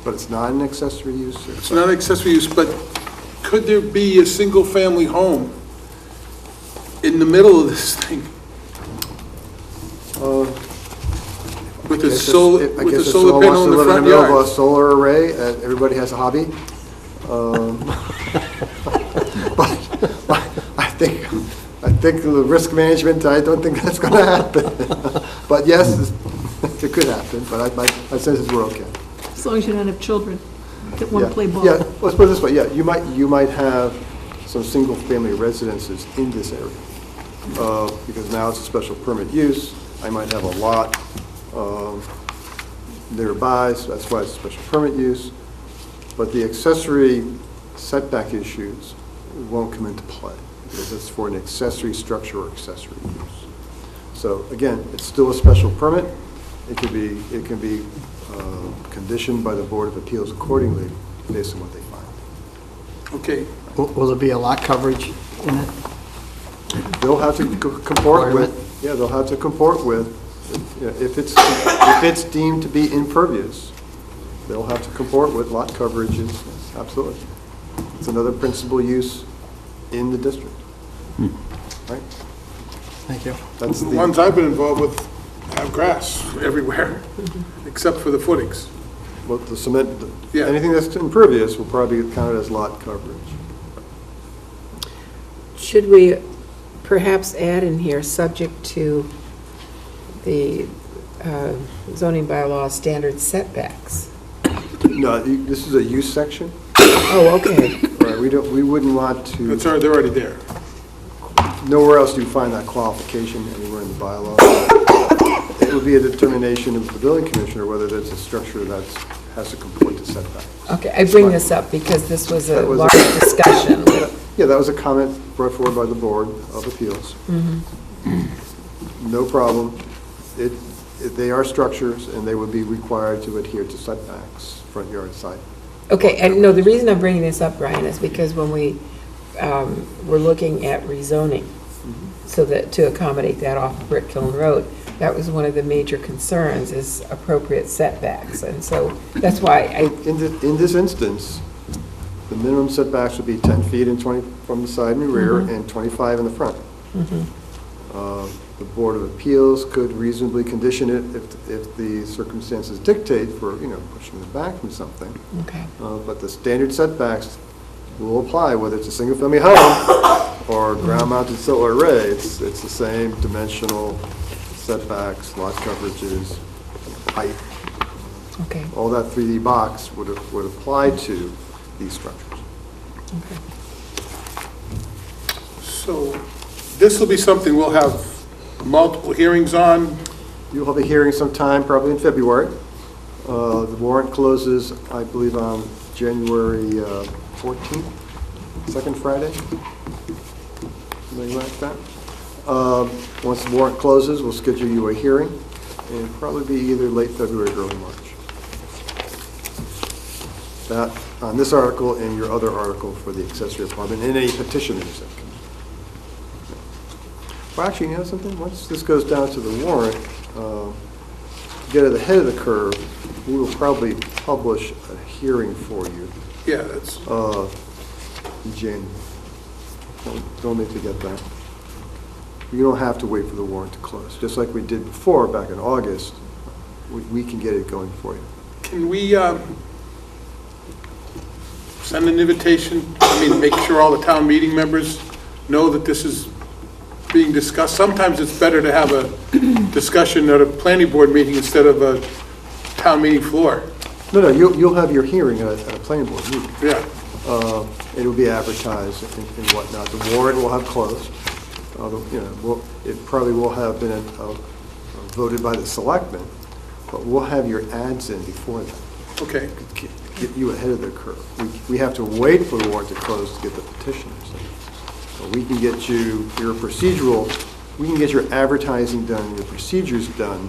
But it's not an accessory use. It's not accessory use, but could there be a single-family home in the middle of this thing? With a solar panel in the front In the middle of yard? a solar array, everybody has a hobby. But I think the risk management, I don't think that's gonna happen. But yes, it could happen, but my sense is we're okay. As long as you don't have children that want Yeah. to play ball. Yeah, let's put it this way, yeah, you might have some single-family residences in this area. Because now it's a special permit use, I might have a lot nearby, so that's why it's a special permit use. But the accessory setback issues won't come into play, because it's for an accessory structure or accessory use. So again, it's still a special permit. It can be conditioned by the Board of Appeals accordingly, based on what they find. Okay, Will there be a lot coverage in it? They'll have to comport with, they'll have to comport with, if it's deemed to be impervious, they'll have to comport with lot coverages, absolutely. It's another principal use in the district. Right? Thank you. That's the the, ones I've been involved with have grass everywhere, except for the footings. well, the cement, Yeah. anything that's impervious will probably be counted as lot coverage. Should we perhaps add in here, subject to the zoning bylaw standard setbacks? No, this is a use section, Oh, okay. right, we wouldn't want to, They're already there. nowhere else do you find that qualification anywhere in the bylaw. It would be a determination of the building commissioner whether there's a structure that has to comport to setback. Okay, I bring this up because this was a That was a- large discussion. Yeah, that was a comment brought forward by the Board of Appeals. No problem. They are structures, and they would be required to adhere to setbacks, front yard, side. Okay, and no, the reason I'm bringing this up, Brian, is because when we were looking at rezoning, so that, to accommodate that off of Brick Kiln Road, that was one of the major concerns, is appropriate setbacks, and so that's why In this instance, the minimum setbacks would be 10 feet and 20 from the side and the rear, and 25 in the front. The Board of Appeals could reasonably condition it if the circumstances dictate for, pushing it back from something. Okay. But the standard setbacks will apply, whether it's a single-family home or ground-mounted solar array. It's the same dimensional setbacks, lot coverages, height. Okay. All that 3D box would apply to these structures. Okay. So this will be something we'll have multiple hearings on. You'll have a hearing sometime, probably in February. The warrant closes, I believe, on January 14th, second Friday. Something like that. Once the warrant closes, we'll schedule you a hearing, and it'll probably be either late February or early March. That, on this article and your other article for the accessory apartment, and any petition that you sent. Well, actually, you know something? Once this goes down to the warrant, to get it ahead of the curve, we will probably publish a hearing for you Yeah, that's, in January. Don't need to get that. You don't have to wait for the warrant to close. Just like we did before, back in August, we can get it going for you. can we send an invitation, make sure all the town meeting members know that this is being discussed? Sometimes it's better to have a discussion at a planning board meeting instead of a town meeting floor. No, you'll have your hearing at a planning board meeting. Yeah. It will be advertised and whatnot. The warrant will have closed. It probably will have been voted by the selectmen, but we'll have your ads in before that. Okay. Get you ahead of the curve. We have to wait for the warrant to close to get the petitioners in. But we can get you we can get your advertising done, your procedures done,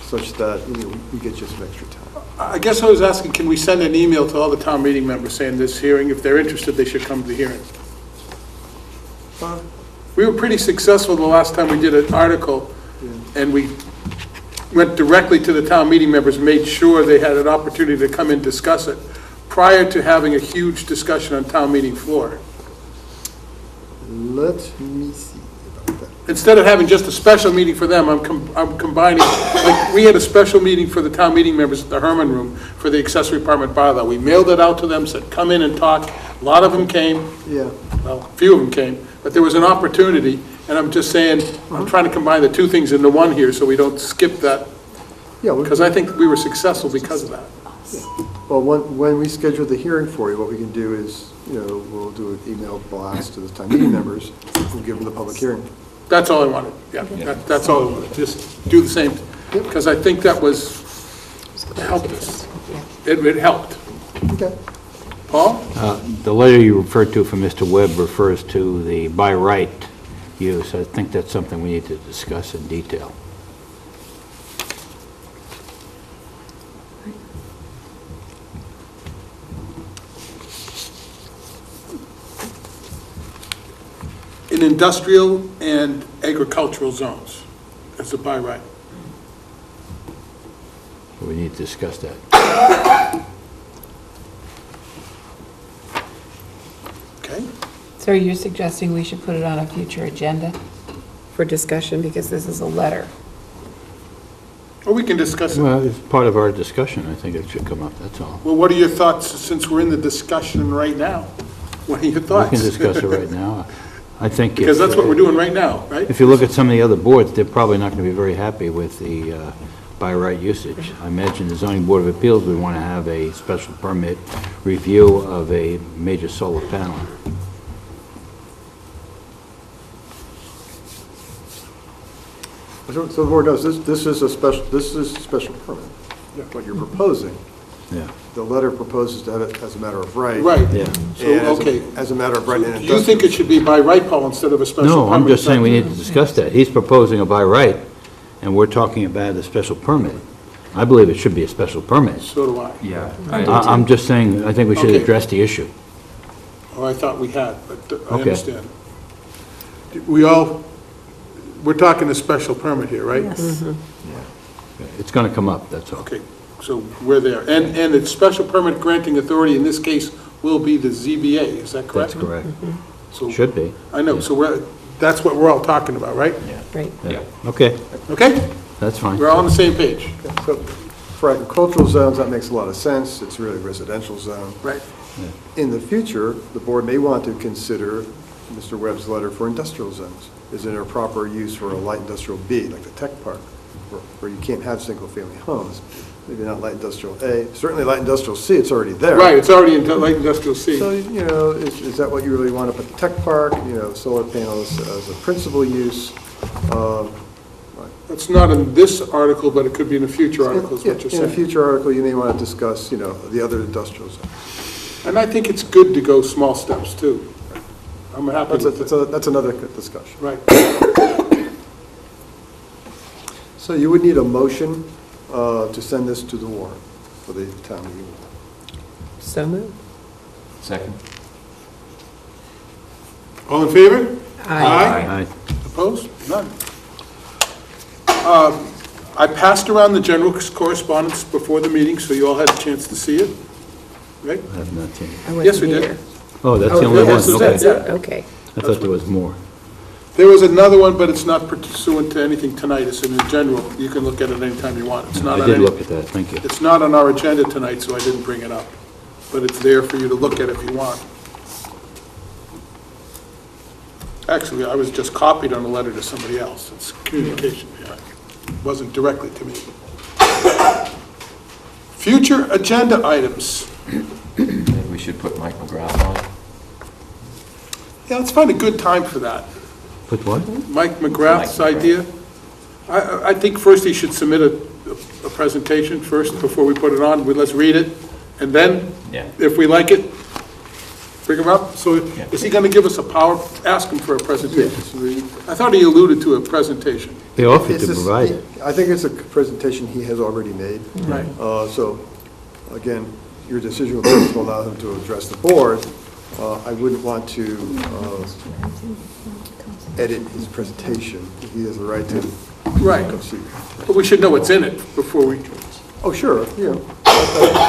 such that we get you some extra time. I guess I was asking, can we send an email to all the town meeting members saying this hearing, if they're interested, they should come to the hearing? We were pretty successful the last time we did an article, and we went directly to the town meeting members, made sure they had an opportunity to come and discuss it, prior to having a huge discussion on town meeting floor. Let me see about that. Instead of having just a special meeting for them, I'm combining, like, we had a special meeting for the town meeting members at the Herman Room for the accessory apartment bylaw. We mailed it out to them, said, come in and talk. A lot of them came. Yeah. Well, a few of them came, but there was an opportunity, and I'm just saying, I'm trying to combine the two things into one here so we don't skip that, Yeah. because I think we were successful because of that. Well, when we schedule the hearing for you, what we can do is, we'll do an email blast to the town meeting members. We'll give them the public hearing. That's all I wanted, yeah, that's all I wanted, just do the same, because I think that helped us. It helped. Okay. Paul? The letter you referred to from Mr. Webb refers to the by right use. I think that's something we need to discuss in detail. In industrial and agricultural zones, that's a by right. We need to discuss that. Okay? So you're suggesting we should put it on a future agenda for discussion, because this is a letter? Or we can discuss it. Well, it's part of our discussion. I think it should come up, that's all. Well, what are your thoughts, since we're in the discussion right now? What are your thoughts? We can discuss it right now. I think Because that's what we're doing right now, right? If you look at some of the other boards, they're probably not going to be very happy with the by right usage. I imagine the zoning board of appeals would want to have a special permit review of a major solar panel. So the board knows, this is a special permit, what you're proposing. Yeah. The letter proposes to have it as a matter of right. Right. Yeah. So, And okay. as a matter of right. Do you think it should be by right, Paul, instead of a special permit? No, I'm just saying we need to discuss that. He's proposing a by right, and we're talking about a special permit. I believe it should be a special permit. So do I. Yeah. I'm just saying, I think we should Okay. address the issue. Oh, I thought we had, but I Okay. understand. We're talking a special permit here, right? Yes. It's going to come up, that's all. Okay, so we're there. And it's special permit granting authority in this case will be the ZBA, is that correct? That's correct. So- Should be. I know, so that's what we're all talking about, right? Right. Yeah. Okay, Okay? that's fine. We're all on the same page. So for agricultural zones, that makes a lot of sense. It's really a residential zone. Right. In the future, the board may want to consider Mr. Webb's letter for industrial zones. Is there a proper use for a light industrial B, like the tech park, where you can't have single-family homes? Maybe not light industrial A, certainly light industrial C, it's already there. Right, it's already in light industrial C. So, is that what you really want to put the tech park, solar panels as a principal use? It's not in this article, but it could be in a future article, is what you're In a saying. future article, you may want to discuss, the other industrial zones. And I think it's good to go small steps, too. I'm happy with it. That's another discussion. Right. So you would need a motion to send this to the warrant for the town meeting. So moved. Second? All in favor? Aye. Opposed? None. I passed around the general correspondence before the meeting, so you all had a chance to see it, right? I have not seen it. I wasn't Yes, we did. here. Oh, that's the Oh, only one, that's okay. it, yeah. Okay. I thought there was more. There was another one, but it's not pursuant to anything tonight. It's in the general. You can look at it anytime you want. It's not I on did any, look at that, thank you. it's not on our agenda tonight, so I didn't bring it up. But it's there for you to look at if you want. Actually, I was just copied on a letter to somebody else. It's communication, yeah. It wasn't directly to me. Future agenda items. Maybe we should put Mike McGrath on. Yeah, let's find a good time for that. Put what? Mike McGrath's Mike McGrath. idea. I think first he should submit a presentation first before we put it on. Let's read it, and then, Yeah. if we like it, bring him up. So Yeah. is he going to give us a ask him for a presentation? I thought he alluded to a presentation. They offered It's to just- provide it. I think it's a presentation he has already made. Right. So, again, your decision will be to allow him to address the board. I wouldn't want to edit his presentation. He has the right to Right. proceed. But we should know what's in it before we, Oh, sure, yeah.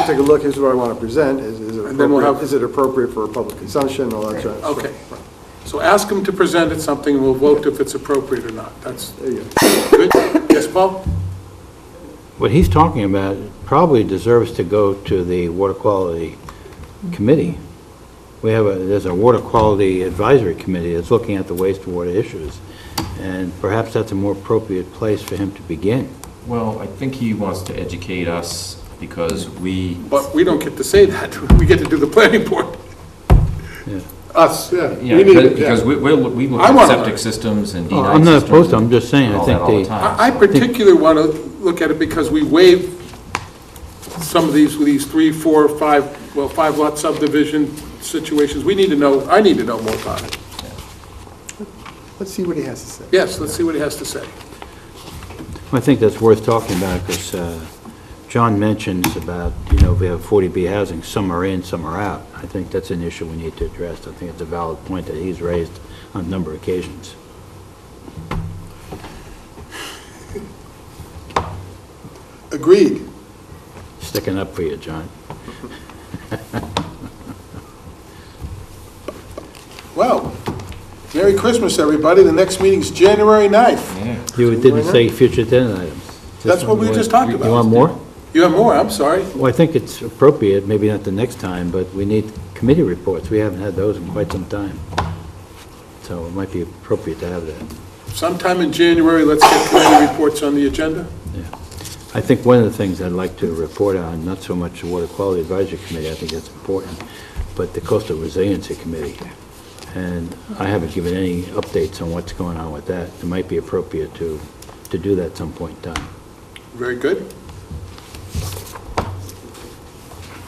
Take a look, here's what I want to present. Is it And then we'll have- appropriate, is it appropriate for public consumption, all that stuff. okay. So ask him to present it something, and we'll vote if it's appropriate or not. That's There you go. good. Yes, Paul? What he's talking about probably deserves to go to the Water Quality Committee. There's a Water Quality Advisory Committee that's looking at the wastewater issues, and perhaps that's a more appropriate place for him to begin. Well, I think he wants to educate us because But we don't get to say that. We get to do the planning board. Yeah. Us, yeah. Yeah, We need it, because yeah. we look I at wanna septic learn. systems and Oh, denied I'm not systems opposed to it, and I'm just saying, I all think that all the they- time. I particularly want to look at it because we waived some of these 3, 4, 5, well, 5-lot subdivision situations. We need to know, I need to know more about it. Let's see what he has to say. Yes, let's see what he has to say. I think that's worth talking about, because John mentions about, we have 40B housing, some are in, some are out. I think that's an issue we need to address. I think it's a valid point that he's raised on a number of occasions. Agreed. Sticking up for you, John. Well, Merry Christmas, everybody. The next meeting's January 9th. Yeah. You didn't say future agenda items. That's what we just talked about. You want more? You have more, I'm sorry. Well, I think it's appropriate, maybe not the next time, but we need committee reports. We haven't had those in quite some time. So it might be appropriate to have that. Sometime in January, let's get committee reports on the agenda. Yeah. I think one of the things I'd like to report on, not so much the Water Quality Advisory Committee, I think that's important, but the Coastal Resiliency Committee. And I haven't given any updates on what's going on with that. It might be appropriate to do that at some point in time. Very good.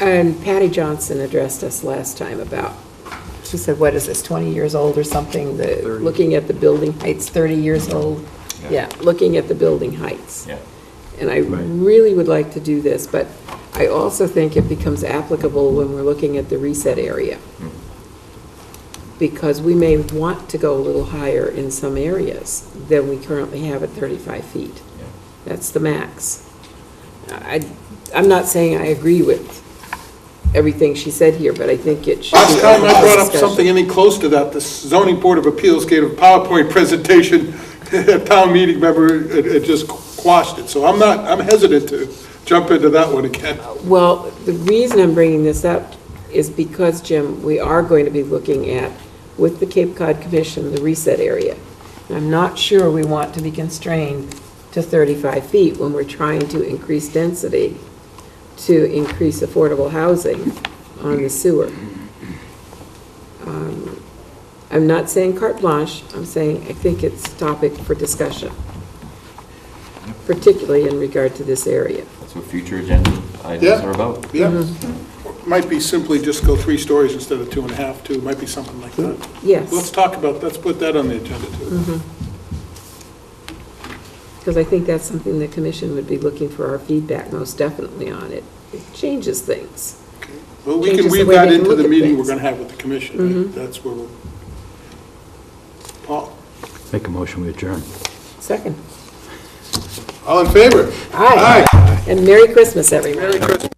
And Patty Johnson addressed us last time about, she said, what is this, 20 years old or something? Looking at the building heights, 30 years old? Yeah, looking at the building heights. Yeah. And I really would like to do this, but I also think it becomes applicable when we're looking at the reset area. Because we may want to go a little higher in some areas than we currently have at 35 feet. Yeah. That's the max. I'm not saying I agree with everything she said here, but I think it should be. Last time I open for brought up discussion. something any close to that, the zoning board of appeals gave a PowerPoint presentation at town meeting, remember, it just quashed it. So I'm hesitant to jump into that one again. Well, the reason I'm bringing this up is because, Jim, we are going to be looking at, with the Cape Cod Commission, the reset area. And I'm not sure we want to be constrained to 35 feet when we're trying to increase density to increase affordable housing on the sewer. I'm not saying carte blanche, I'm saying I think it's a topic for discussion, particularly in regard to this area. That's what future agenda items Yeah. are about. Yeah. might be simply just go 3 stories instead of 2.5, too. It might be something like that. Yes. Let's talk about, let's put that on the agenda, too. Because I think that's something the commission would be looking for our feedback most definitely on. It changes things. Well, we can Changes the weave way that they can into look the at meeting we're things. going to have with the commission, right? That's where we'll... Paul? Make a motion, we adjourn. Second. All in favor? Aye. And Merry Christmas, everyone. Merry Christmas.